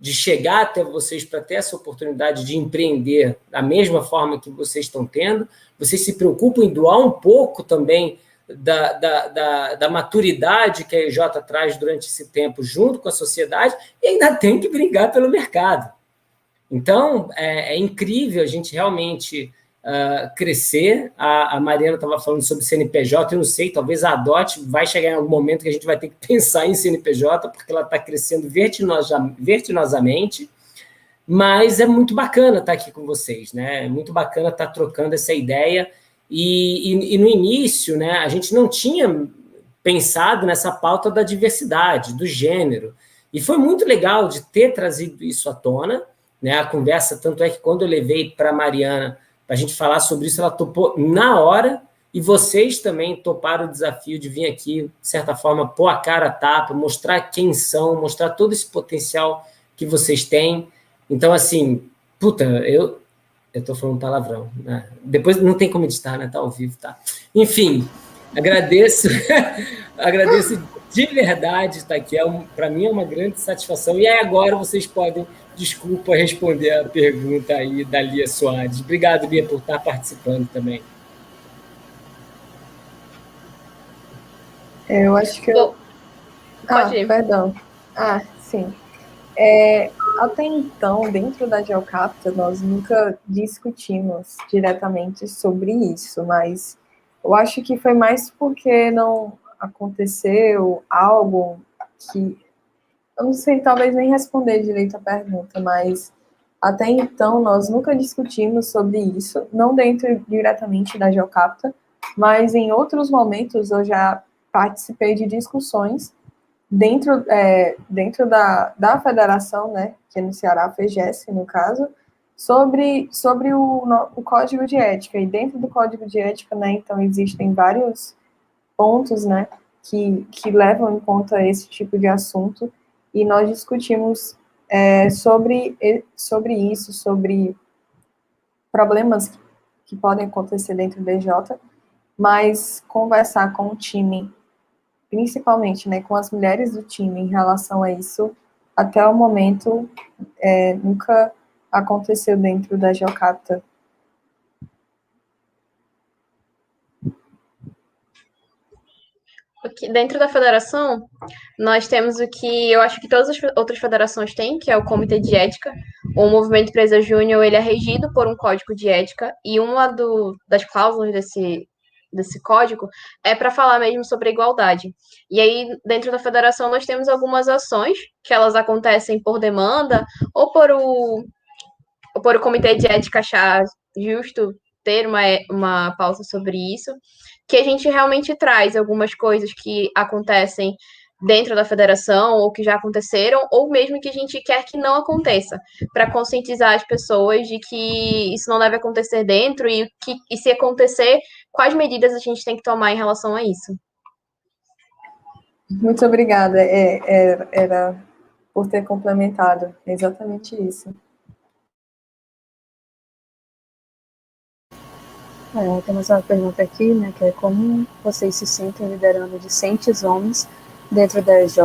[SPEAKER 6] de chegar até vocês para ter essa oportunidade de empreender da mesma forma que vocês estão tendo, vocês se preocupam em doar um pouco também da maturidade que a EJ traz durante esse tempo junto com a sociedade, e ainda tem que brigar pelo mercado. Então, é incrível a gente realmente crescer. A Mariana estava falando sobre CNPJ, eu não sei, talvez a Adote vai chegar em algum momento que a gente vai ter que pensar em CNPJ, porque ela está crescendo vertiginosamente, mas é muito bacana estar aqui com vocês, né? É muito bacana estar trocando essa ideia, e no início, né, a gente não tinha pensado nessa pauta da diversidade, do gênero, e foi muito legal de ter trazido isso à tona, né? A conversa, tanto é que quando eu levei para a Mariana para a gente falar sobre isso, ela topou na hora, e vocês também toparam o desafio de vir aqui, de certa forma, pôr a cara a tapa, mostrar quem são, mostrar todo esse potencial que vocês têm. Então, assim, eu estou falando palavrão, né? Depois não tem como editar, né? Tá ao vivo, tá? Enfim, agradeço, agradeço de verdade estar aqui, para mim é uma grande satisfação, e aí agora vocês podem, desculpa, responder a pergunta aí da Lia Soares. Obrigado, Lia, por estar participando também.
[SPEAKER 5] Eu acho que eu...
[SPEAKER 2] Pode ir.
[SPEAKER 5] Perdão. Sim. Até então, dentro da Geocapta, nós nunca discutimos diretamente sobre isso, mas eu acho que foi mais porque não aconteceu algo que... Eu não sei, talvez nem responder direito a pergunta, mas até então nós nunca discutimos sobre isso, não dentro diretamente da Geocapta, mas em outros momentos eu já participei de discussões dentro da federação, né, que é no Ceará, a FEGES, no caso, sobre o código de ética. E dentro do código de ética, né, então existem vários pontos, né, que levam em conta esse tipo de assunto, e nós discutimos sobre isso, sobre problemas que podem acontecer dentro do DJ, mas conversar com o time, principalmente, né, com as mulheres do time em relação a isso, até o momento, nunca aconteceu dentro da Geocapta.
[SPEAKER 2] Dentro da federação, nós temos o que eu acho que todas as outras federações têm, que é o Comitê de Ética. O Movimento Empresa Júnior, ele é regido por um código de ética, e uma das cláusulas desse código é para falar mesmo sobre a igualdade. E aí, dentro da federação, nós temos algumas ações, que elas acontecem por demanda, ou por o Comitê de Ética achar justo ter uma pauta sobre isso, que a gente realmente traz algumas coisas que acontecem dentro da federação, ou que já aconteceram, ou mesmo que a gente quer que não aconteça, para conscientizar as pessoas de que isso não deve acontecer dentro, e se acontecer, quais medidas a gente tem que tomar em relação a isso.
[SPEAKER 5] Muito obrigada, era por ter complementado, é exatamente isso.
[SPEAKER 7] Temos uma pergunta aqui, né, que é como vocês se sentem liderando discentes homens dentro da EJ,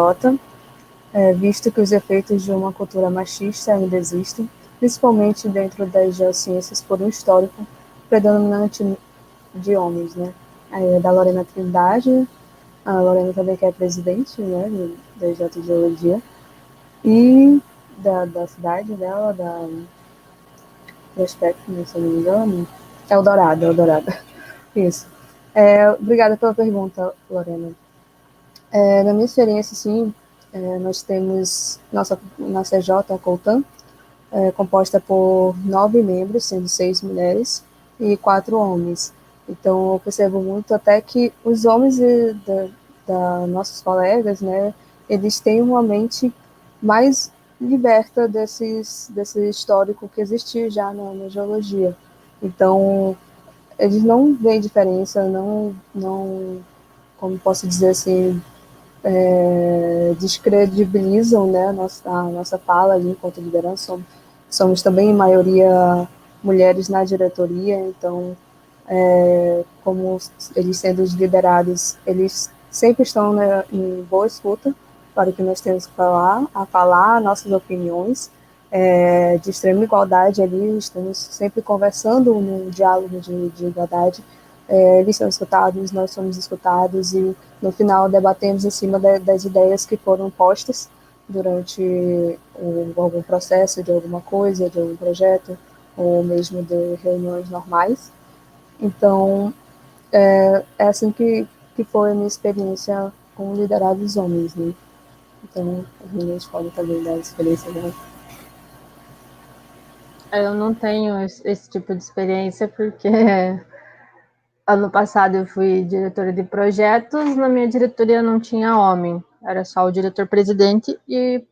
[SPEAKER 7] visto que os efeitos de uma cultura machista ainda existem, principalmente dentro das geociências por um histórico predominante de homens, né? Da Lorena Trindade, a Lorena também que é presidente, né, da EJ de Geologia, e da cidade dela, do aspecto, se eu não me engano, Eldorado. Isso. Obrigada pela pergunta, Lorena. Na minha experiência, sim, nós temos nossa EJ, a Coltan, composta por 9 membros, sendo 6 mulheres e 4 homens. Então, eu percebo muito até que os homens da nossos colegas, né, eles têm uma mente mais liberta desse histórico que existiu já na geologia. Então, eles não veem diferença, não, como posso dizer assim, descredibilizam, né, a nossa fala ali enquanto liderança. Somos também, em maioria, mulheres na diretoria, então, como eles sendo os liderados, eles sempre estão, né, em boa escuta para o que nós temos que falar nossas opiniões, de extrema igualdade ali, estamos sempre conversando num diálogo de igualdade, eles são escutados, nós somos escutados, e no final debatemos em cima das ideias que foram postas durante algum processo de alguma coisa, de algum projeto, ou mesmo de reuniões normais. Então, é assim que foi a minha experiência com liderados homens, né? Então, as meninas podem também dar a experiência dela.
[SPEAKER 3] Eu não tenho esse tipo de experiência porque ano passado eu fui diretora de projetos, na minha diretoria não tinha homem, era só o diretor-presidente e,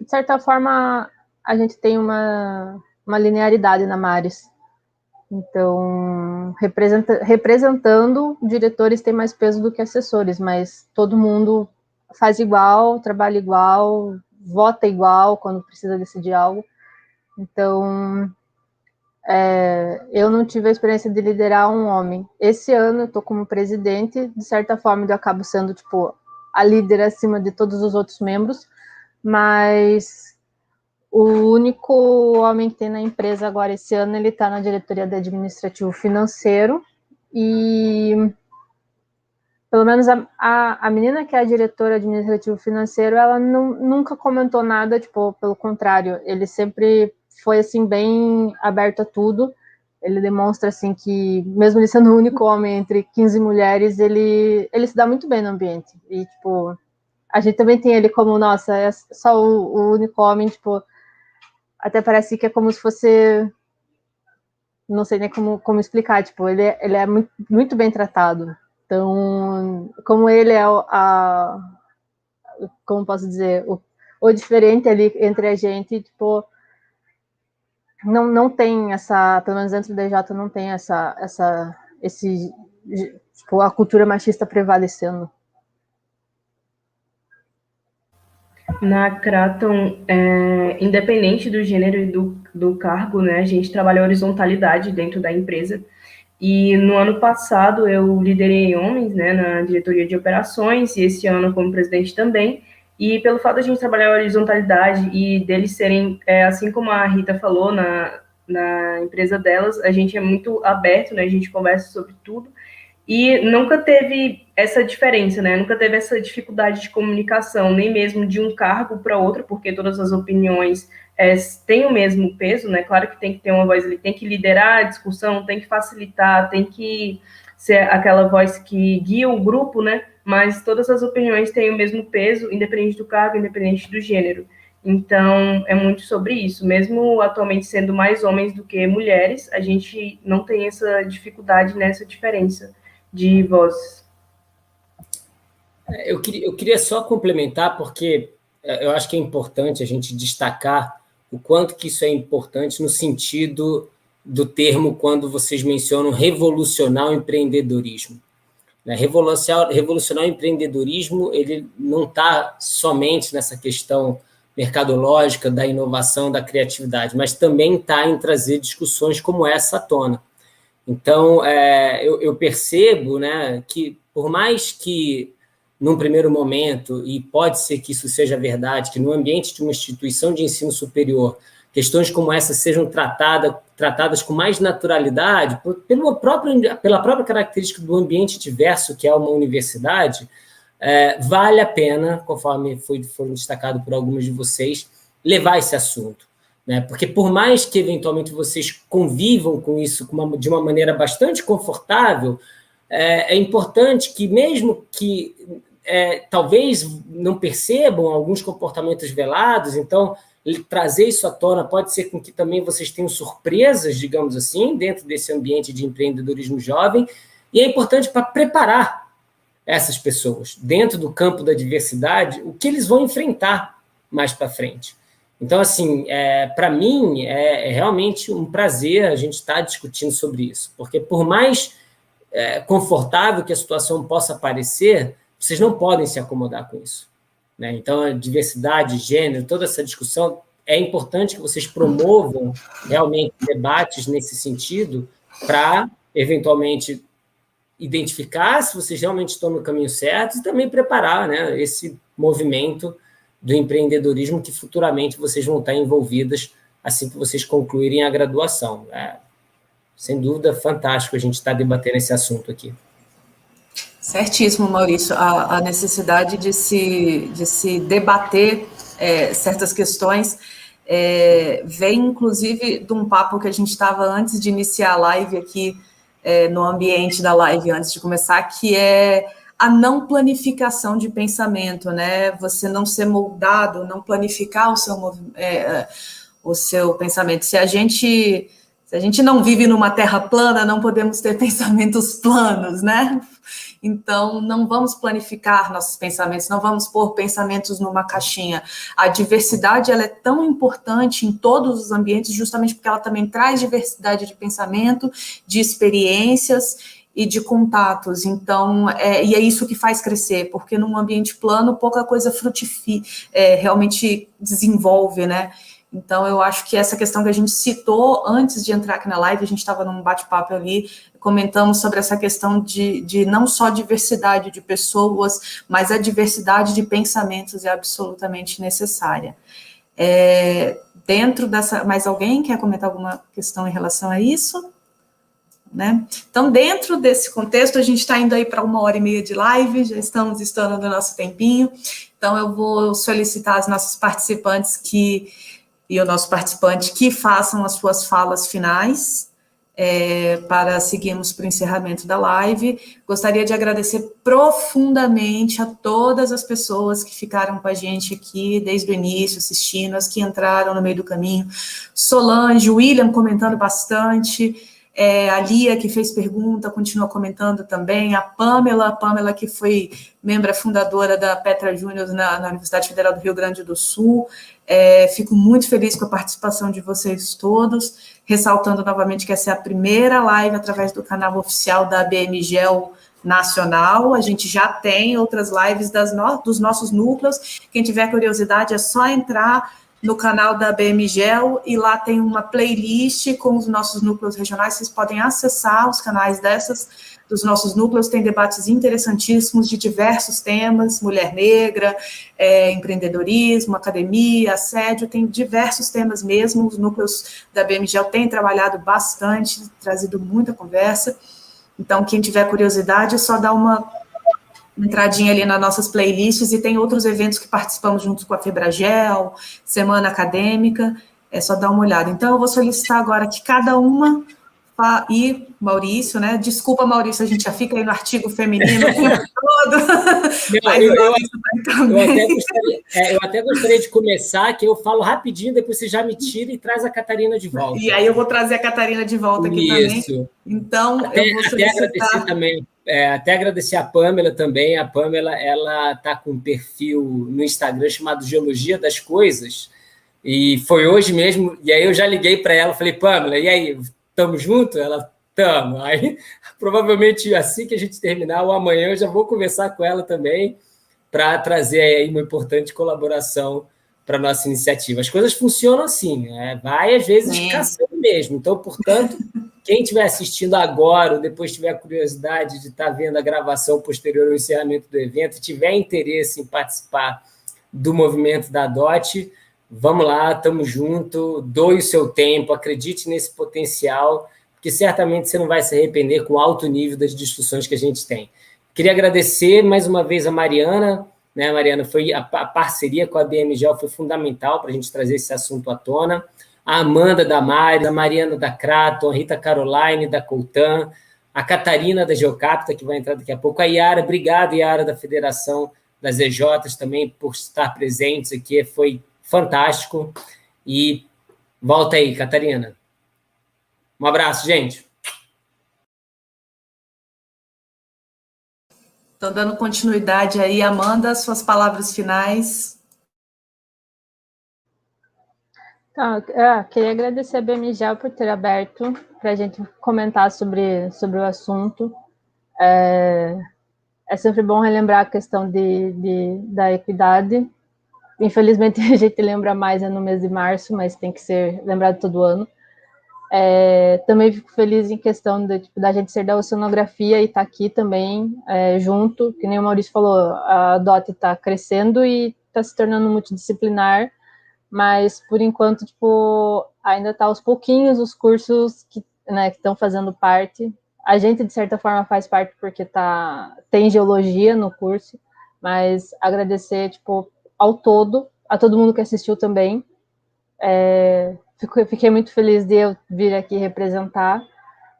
[SPEAKER 3] de certa forma, a gente tem uma linearidade na Mares. Então, representando, diretores têm mais peso do que assessores, mas todo mundo faz igual, trabalha igual, vota igual quando precisa decidir algo. Então, eu não tive a experiência de liderar um homem. Esse ano eu estou como presidente, de certa forma eu acabo sendo tipo a líder acima de todos os outros membros, mas o único homem que tem na empresa agora esse ano, ele está na diretoria de administrativo financeiro, e pelo menos a menina que é a diretora administrativo financeiro, ela nunca comentou nada, tipo, pelo contrário, ele sempre foi, assim, bem aberto a tudo. Ele demonstra, assim, que mesmo ele sendo o único homem entre 15 mulheres, ele se dá muito bem no ambiente. E, tipo, a gente também tem ele como, nossa, é só o único homem, tipo, até parece que é como se fosse, não sei nem como explicar, tipo, ele é muito, muito bem tratado. Então, como ele é como posso dizer, o diferente ali entre a gente, tipo, não tem essa, pelo menos dentro do DJ não tem tipo, a cultura machista prevalecendo.
[SPEAKER 4] Na Kraton, independente do gênero e do do cargo, né, a gente trabalha a horizontalidade dentro da empresa. E no ano passado eu liderei homens, né, na diretoria de operações, e esse ano como presidente também. E pelo fato de a gente trabalhar a horizontalidade e deles serem, assim como a Rita falou, na empresa delas, a gente é muito aberto, né, a gente conversa sobre tudo. E nunca teve essa diferença, né? Nunca teve essa dificuldade de comunicação, nem mesmo de um cargo para outro, porque todas as opiniões têm o mesmo peso, né? Claro que tem que ter uma voz, ele tem que liderar a discussão, tem que facilitar, tem que ser aquela voz que guia o grupo, né? Mas todas as opiniões têm o mesmo peso, independente do cargo, independente do gênero. Então, é muito sobre isso. Mesmo atualmente sendo mais homens do que mulheres, a gente não tem essa dificuldade nessa diferença de vozes.
[SPEAKER 6] Eu queria só complementar, porque eu acho que é importante a gente destacar o quanto que isso é importante no sentido do termo quando vocês mencionam revolucionar o empreendedorismo. Revolucionar o empreendedorismo, ele não está somente nessa questão mercadológica, da inovação, da criatividade, mas também está em trazer discussões como essa à tona. Então, eu percebo, né, que por mais que, num primeiro momento, e pode ser que isso seja verdade, que no ambiente de uma instituição de ensino superior, questões como essa sejam tratadas com mais naturalidade, pela própria característica do ambiente diverso que é uma universidade, vale a pena, conforme foi destacado por algumas de vocês, levar esse assunto. Né? Porque por mais que eventualmente vocês convivam com isso de uma maneira bastante confortável, é importante que, mesmo que talvez não percebam alguns comportamentos velados, então trazer isso à tona pode ser com que também vocês tenham surpresas, digamos assim, dentro desse ambiente de empreendedorismo jovem, e é importante para preparar essas pessoas dentro do campo da diversidade, o que eles vão enfrentar mais para frente. Então, assim, para mim, é realmente um prazer a gente estar discutindo sobre isso, porque por mais confortável que a situação possa parecer, vocês não podem se acomodar com isso. Né? Então, a diversidade, gênero, toda essa discussão, é importante que vocês promovam realmente debates nesse sentido para, eventualmente, identificar se vocês realmente estão no caminho certo e também preparar, né, esse movimento do empreendedorismo que futuramente vocês vão estar envolvidas assim que vocês concluírem a graduação. Sem dúvida, fantástico a gente estar debatendo esse assunto aqui.
[SPEAKER 1] Certíssimo, Maurício. A necessidade de se debater certas questões vem, inclusive, de um papo que a gente estava antes de iniciar a live aqui, no ambiente da live, antes de começar, que é a não planificação de pensamento, né? Você não ser moldado, não planificar o seu pensamento. Se a gente não vive numa terra plana, não podemos ter pensamentos planos, né? Então, não vamos planificar nossos pensamentos, não vamos pôr pensamentos numa caixinha. A diversidade, ela é tão importante em todos os ambientes, justamente porque ela também traz diversidade de pensamento, de experiências e de contatos. Então, e é isso que faz crescer, porque num ambiente plano, pouca coisa realmente desenvolve, né? Então, eu acho que essa questão que a gente citou antes de entrar aqui na live, a gente estava num bate-papo ali, comentamos sobre essa questão de não só diversidade de pessoas, mas a diversidade de pensamentos é absolutamente necessária. Dentro dessa... Mais alguém quer comentar alguma questão em relação a isso? Né? Então, dentro desse contexto, a gente está indo aí para 1h30 de live, já estamos estourando o nosso tempinho, então eu vou solicitar as nossas participantes e o nosso participante que façam as suas falas finais, para seguirmos para o encerramento da live. Gostaria de agradecer profundamente a todas as pessoas que ficaram com a gente aqui desde o início, assistindo, as que entraram no meio do caminho, Solange, William comentando bastante, a Lia, que fez pergunta, continua comentando também, a Pamela que foi membro fundadora da Petra Júnior na Universidade Federal do Rio Grande do Sul. Fico muito feliz com a participação de vocês todos, ressaltando novamente que essa é a primeira live através do canal oficial da ABMGEL Nacional. A gente já tem outras lives dos nossos núcleos. Quem tiver curiosidade é só entrar no canal da BMGEL, e lá tem uma playlist com os nossos núcleos regionais. Vocês podem acessar os canais dos nossos núcleos. Tem debates interessantíssimos de diversos temas: mulher negra, empreendedorismo, academia, assédio, tem diversos temas mesmo. Os núcleos da BMGEL têm trabalhado bastante, trazido muita conversa. Então, quem tiver curiosidade, é só dar uma entradinha ali nas nossas playlists, e tem outros eventos que participamos junto com a Febragel, Semana Acadêmica, é só dar uma olhada. Então, eu vou solicitar agora que cada uma, e Maurício, né? Desculpa, Maurício, a gente já fica aí no artigo feminino o tempo todo.
[SPEAKER 6] Eu até gostaria de começar, que eu falo rapidinho, depois você já me tira e traz a Catarina de volta.
[SPEAKER 1] E aí eu vou trazer a Catarina de volta aqui também. Então, eu vou solicitar...
[SPEAKER 6] Até agradecer a Pamela também. A Pamela, ela está com um perfil no Instagram chamado Geologia das Coisas, e foi hoje mesmo, e aí eu já liguei para ela, falei: Pamela, e aí, estamos juntos? Ela: estamos. Aí, provavelmente, assim que a gente terminar, ou amanhã, eu já vou conversar com ela também, para trazer aí uma importante colaboração para a nossa iniciativa. As coisas funcionam assim, né? Vai, às vezes, caçando mesmo. Então, portanto, quem estiver assistindo agora, ou depois tiver curiosidade de estar vendo a gravação posterior ao encerramento do evento, tiver interesse em participar do movimento da DOT, vamos lá, estamos juntos, doe o seu tempo, acredite nesse potencial, porque certamente você não vai se arrepender com o alto nível das discussões que a gente tem. Queria agradecer mais uma vez a Mariana, né, Mariana? Foi a parceria com a BMGEL foi fundamental para a gente trazer esse assunto à tona. A Amanda da Mari, a Mariana da Craton, a Rita Caroline da Coutan, a Catarina da Geocapta, que vai entrar daqui a pouco, a Yara, obrigado, Yara, da Federação das EJs, também por estar presentes aqui, foi fantástico. E volta aí, Catarina. Um abraço, gente.
[SPEAKER 1] Estou dando continuidade aí. Amanda, suas palavras finais.
[SPEAKER 3] Então, queria agradecer a BMGEL por ter aberto para a gente comentar sobre o assunto. É sempre bom relembrar a questão da equidade. Infelizmente, a gente lembra mais no mês de março, mas tem que ser lembrado todo ano. Também fico feliz em questão da gente ser da oceanografia e estar aqui também junto, que nem o Maurício falou, a DOT está crescendo e está se tornando multidisciplinar, mas por enquanto ainda está aos pouquinhos os cursos que estão fazendo parte. A gente, de certa forma, faz parte porque tem geologia no curso, mas agradecer ao todo, a todo mundo que assistiu também. Fiquei muito feliz de eu vir aqui representar,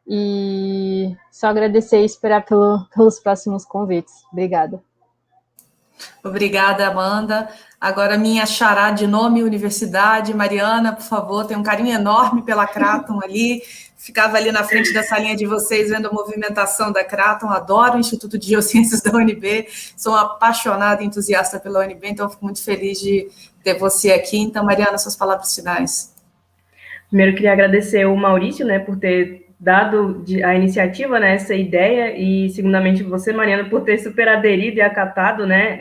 [SPEAKER 3] e só agradecer e esperar pelos próximos convites. Obrigada.
[SPEAKER 1] Obrigada, Amanda. Agora, minha xará de nome, universidade, Mariana, por favor, tem um carinho enorme pela Craton ali, ficava ali na frente da salinha de vocês, vendo a movimentação da Craton, adoro o Instituto de Geociências da UNB, sou uma apaixonada e entusiasta pela UNB, então fico muito feliz de ter você aqui. Então, Mariana, suas palavras finais.
[SPEAKER 4] Primeiro, queria agradecer o Maurício, né, por ter dado a iniciativa, né, essa ideia, e, segundamente, você, Mariana, por ter super aderido e acatado, né,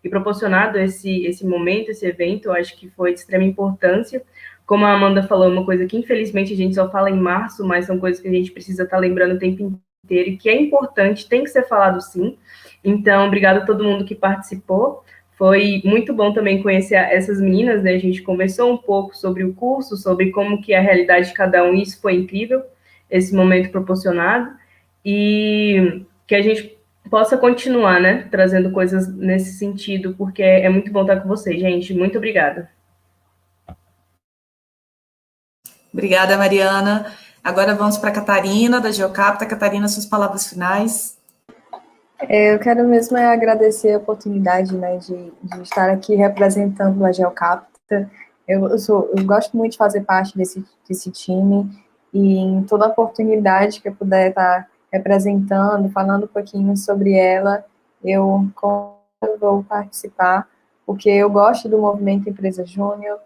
[SPEAKER 4] e proporcionado esse momento, esse evento. Eu acho que foi de extrema importância. Como a Amanda falou, uma coisa que, infelizmente, a gente só fala em março, mas são coisas que a gente precisa estar lembrando o tempo inteiro, e que é importante, tem que ser falado sim. Então, obrigado a todo mundo que participou. Foi muito bom também conhecer essas meninas, né? A gente conversou um pouco sobre o curso, sobre como que é a realidade de cada um, e isso foi incrível, esse momento proporcionado, e que a gente possa continuar, né, trazendo coisas nesse sentido, porque é muito bom estar com vocês, gente. Muito obrigada.
[SPEAKER 1] Obrigada, Mariana. Agora vamos para a Catarina, da Geocapta. Catarina, suas palavras finais.
[SPEAKER 5] Eu quero mesmo agradecer a oportunidade, né, de estar aqui representando a Geocapta. Eu gosto muito de fazer parte desse time, e em toda oportunidade que eu puder estar representando, falando um pouquinho sobre ela, eu vou participar, porque eu gosto do movimento Empresa Júnior.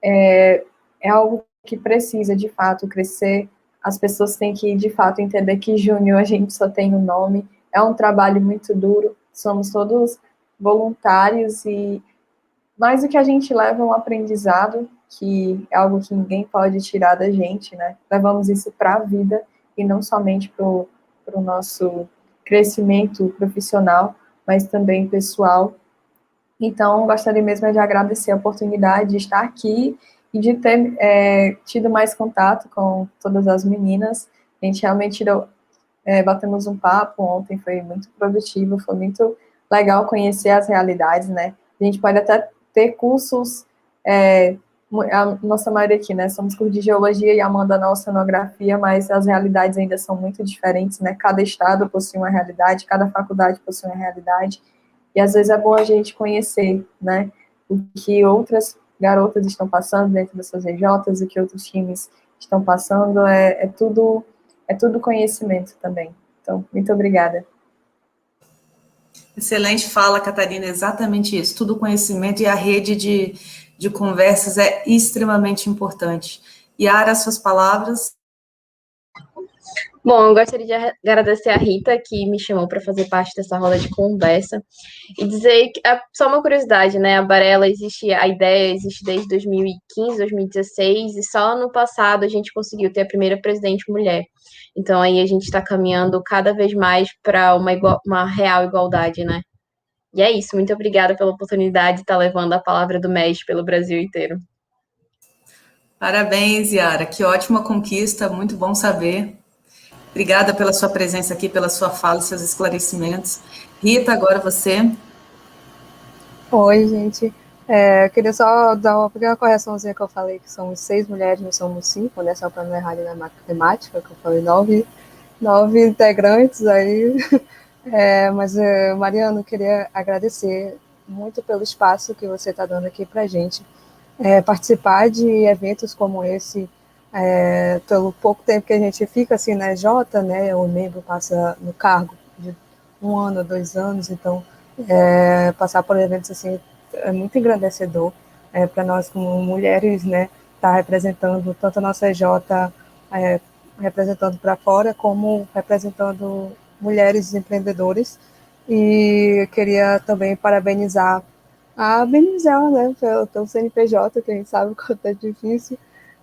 [SPEAKER 5] É algo que precisa, de fato, crescer. As pessoas têm que, de fato, entender que Júnior a gente só tem um nome. É um trabalho muito duro, somos todos voluntários, e Mas o que a gente leva é um aprendizado, que é algo que ninguém pode tirar da gente, né? Levamos isso para a vida e não somente para o nosso crescimento profissional, mas também pessoal. Então, gostaria mesmo de agradecer a oportunidade de estar aqui e de ter tido mais contato com todas as meninas. A gente realmente batemos um papo ontem, foi muito produtivo, foi muito legal conhecer as realidades, né? A gente pode até ter cursos, a nossa maioria aqui, né? Somos curso de geologia e a Amanda na oceanografia, mas as realidades ainda são muito diferentes, né? Cada estado possui uma realidade, cada faculdade possui uma realidade, e às vezes é bom a gente conhecer, né? O que outras garotas estão passando dentro das suas RJs, o que outros times estão passando, é tudo conhecimento também. Então, muito obrigada.
[SPEAKER 1] Excelente fala, Catarina, exatamente isso. Tudo conhecimento e a rede de conversas é extremamente importante. Yara, suas palavras.
[SPEAKER 2] Bom, eu gostaria de agradecer a Rita, que me chamou para fazer parte dessa roda de conversa, e dizer que, só uma curiosidade, né? A Barela existe, a ideia existe desde 2015, 2016, e só no passado a gente conseguiu ter a primeira presidente mulher. Então aí a gente está caminhando cada vez mais para uma real igualdade, né? E é isso, muito obrigada pela oportunidade de estar levando a palavra do MES pelo Brasil inteiro.
[SPEAKER 1] Parabéns, Yara, que ótima conquista, muito bom saber. Obrigada pela sua presença aqui, pela sua fala e seus esclarecimentos. Rita, agora você.
[SPEAKER 7] Oi, gente. Eu queria só dar uma pequena correçãozinha que eu falei que somos 6 mulheres, não somos 5, né? Só para não errar ali na matemática, que eu falei 9 integrantes aí. Mas, Mariana, eu queria agradecer muito pelo espaço que você está dando aqui para a gente. Participar de eventos como esse, pelo pouco tempo que a gente fica assim na EJ, né? O membro passa no cargo de 1 ano, 2 anos, então passar por eventos assim é muito engrandecedor para nós como mulheres, né? Tá representando tanto a nossa EJ, representando para fora, como representando mulheres empreendedoras. E queria também parabenizar a Benizela, né, pelo CNPJ, que a gente sabe o quanto é difícil.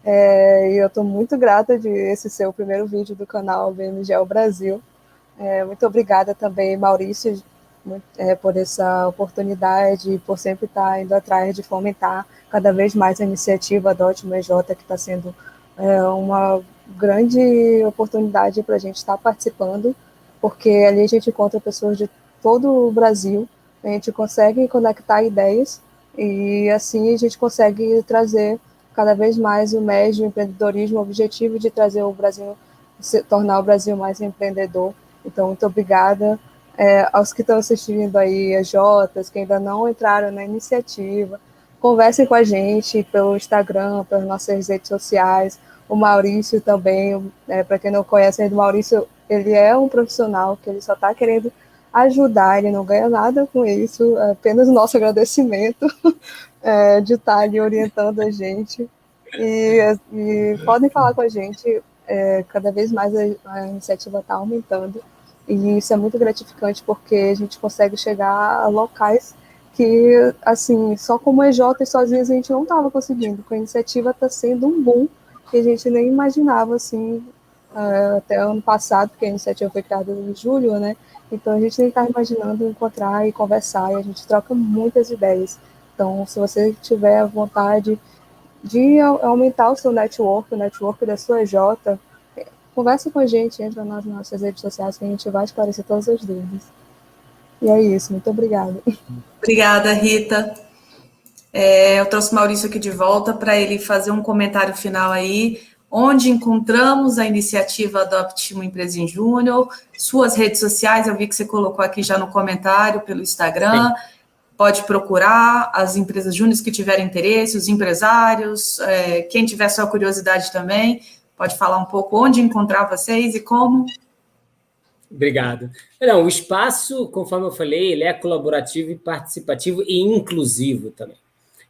[SPEAKER 7] E eu estou muito grata de esse ser o primeiro vídeo do canal BMGL Brasil. Muito obrigada também, Maurício, por essa oportunidade, por sempre estar indo atrás de fomentar cada vez mais a iniciativa Adote uma EJ, que está sendo uma grande oportunidade para a gente estar participando, porque ali a gente encontra pessoas de todo o Brasil, a gente consegue conectar ideias e assim a gente consegue trazer cada vez mais o MES de empreendedorismo, o objetivo de trazer o Brasil, tornar o Brasil mais empreendedor. Então, muito obrigada aos que estão assistindo aí, as Jotas, que ainda não entraram na iniciativa. Conversem com a gente pelo Instagram, pelas nossas redes sociais. O Maurício também, para quem não conhece ainda, o Maurício, ele é um profissional que ele só está querendo ajudar, ele não ganha nada com isso, apenas o nosso agradecimento de estar ali orientando a gente. E podem falar com a gente, cada vez mais a iniciativa está aumentando, e isso é muito gratificante, porque a gente consegue chegar a locais que, assim, só como EJ e sozinhos a gente não estava conseguindo. Com a iniciativa está sendo um boom que a gente nem imaginava, assim, até ano passado, porque a iniciativa foi criada em julho, né? Então a gente nem está imaginando encontrar e conversar, e a gente troca muitas ideias. Então, se você tiver vontade de aumentar o seu network, o network da sua EJ, conversa com a gente, entra nas nossas redes sociais, que a gente vai esclarecer todas as dúvidas. E é isso, muito obrigada.
[SPEAKER 1] Obrigada, Rita. Eu trouxe o Maurício aqui de volta para ele fazer um comentário final aí, onde encontramos a iniciativa Adopte uma Empresa em Júnior, suas redes sociais, eu vi que você colocou aqui já no comentário, pelo Instagram. Sim. Pode procurar as empresas júniores que tiverem interesse, os empresários, quem tiver sua curiosidade também, pode falar um pouco onde encontrar vocês e como.
[SPEAKER 6] Obrigado. Não, o espaço, conforme eu falei, ele é colaborativo e participativo e inclusivo também.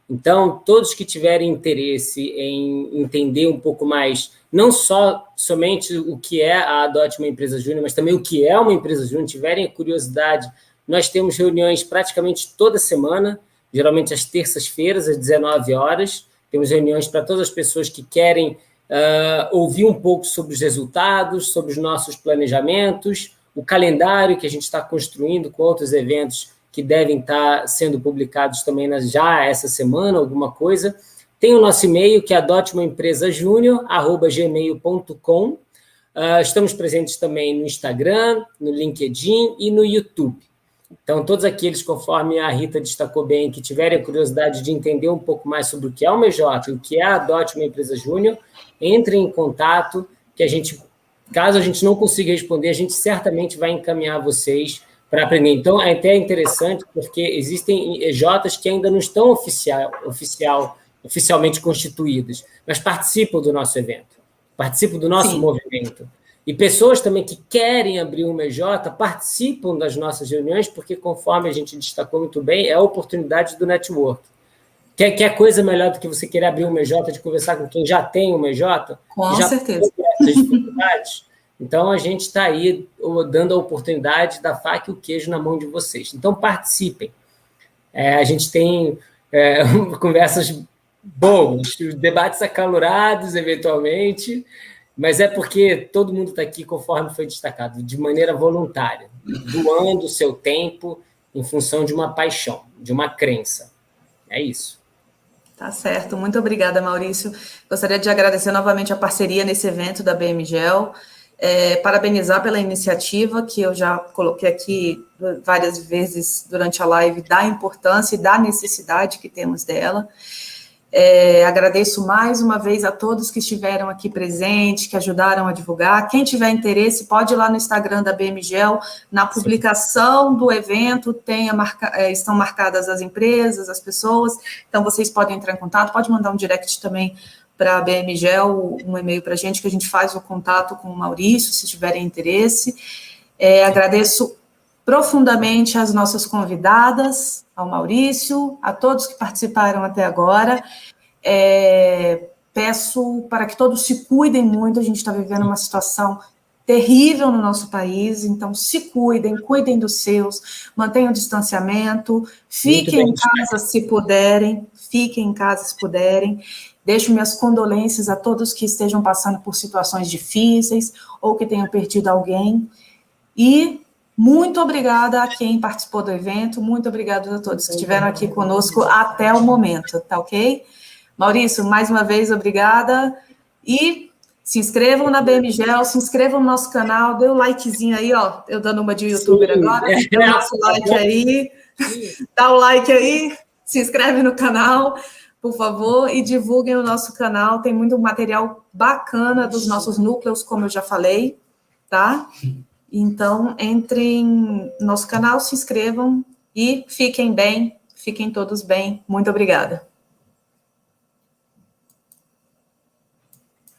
[SPEAKER 6] Então, todos que tiverem interesse em entender um pouco mais, não somente o que é a Adote uma Empresa Júnior, mas também o que é uma empresa júnior, tiverem curiosidade, nós temos reuniões praticamente toda semana, geralmente às terças-feiras, às 19 horas. Temos reuniões para todas as pessoas que querem ouvir um pouco sobre os resultados, sobre os nossos planejamentos, o calendário que a gente está construindo com outros eventos que devem estar sendo publicados também já essa semana, alguma coisa. Tem o nosso e-mail, que é adoteomaempresajunior@gmail.com. Estamos presentes também no Instagram, no LinkedIn e no YouTube. Então, todos aqueles, conforme a Rita destacou bem, que tiverem a curiosidade de entender um pouco mais sobre o que é o MJ e o que é a Adote uma Empresa Júnior, entrem em contato, que caso a gente não consiga responder, a gente certamente vai encaminhar vocês para aprender. Então, é até interessante, porque existem EJs que ainda não estão oficialmente constituídas, mas participam do nosso evento, participam do nosso movimento. E pessoas também que querem abrir uma EJ participam das nossas reuniões, porque, conforme a gente destacou muito bem, é a oportunidade do network. Quer coisa melhor do que você querer abrir uma EJ, de conversar com quem já tem uma EJ?
[SPEAKER 1] Com certeza.
[SPEAKER 6] Essas dificuldades. Então, a gente está aí dando a oportunidade da faca e o queijo na mão de vocês. Então, participem. A gente tem conversas boas, debates acalorados, eventualmente, mas é porque todo mundo está aqui, conforme foi destacado, de maneira voluntária, doando o seu tempo em função de uma paixão, de uma crença. É isso.
[SPEAKER 1] Tá certo. Muito obrigada, Maurício. Gostaria de agradecer novamente a parceria nesse evento da BMGEL, parabenizar pela iniciativa, que eu já coloquei aqui várias vezes durante a live, da importância e da necessidade que temos dela. Agradeço mais uma vez a todos que estiveram aqui presentes, que ajudaram a divulgar. Quem tiver interesse, pode ir lá no Instagram da BMGEL, na publicação do evento, estão marcadas as empresas, as pessoas, então vocês podem entrar em contato, pode mandar um direct também para a BMGEL, um e-mail para a gente, que a gente faz o contato com o Maurício, se tiverem interesse. Agradeço profundamente as nossas convidadas, ao Maurício, a todos que participaram até agora. Peço para que todos se cuidem muito, a gente está vivendo uma situação terrível no nosso país, então se cuidem, cuidem dos seus, mantenham o distanciamento, fiquem em casa se puderem, Deixo minhas condolências a todos que estejam passando por situações difíceis ou que tenham perdido alguém. E muito obrigada a quem participou do evento, muito obrigada a todos que estiveram aqui conosco até o momento, tá ok? Maurício, mais uma vez, obrigada. E se inscrevam na BMGEL, se inscrevam no nosso canal, dê o likezinho aí, ó, eu dando uma de youtuber agora, dê o nosso like aí, dá o like aí, se inscreve no canal, por favor, e divulguem o nosso canal, tem muito material bacana dos nossos núcleos, como eu já falei, tá? Então, entrem no nosso canal, se inscrevam e fiquem bem, fiquem todos bem. Muito obrigada.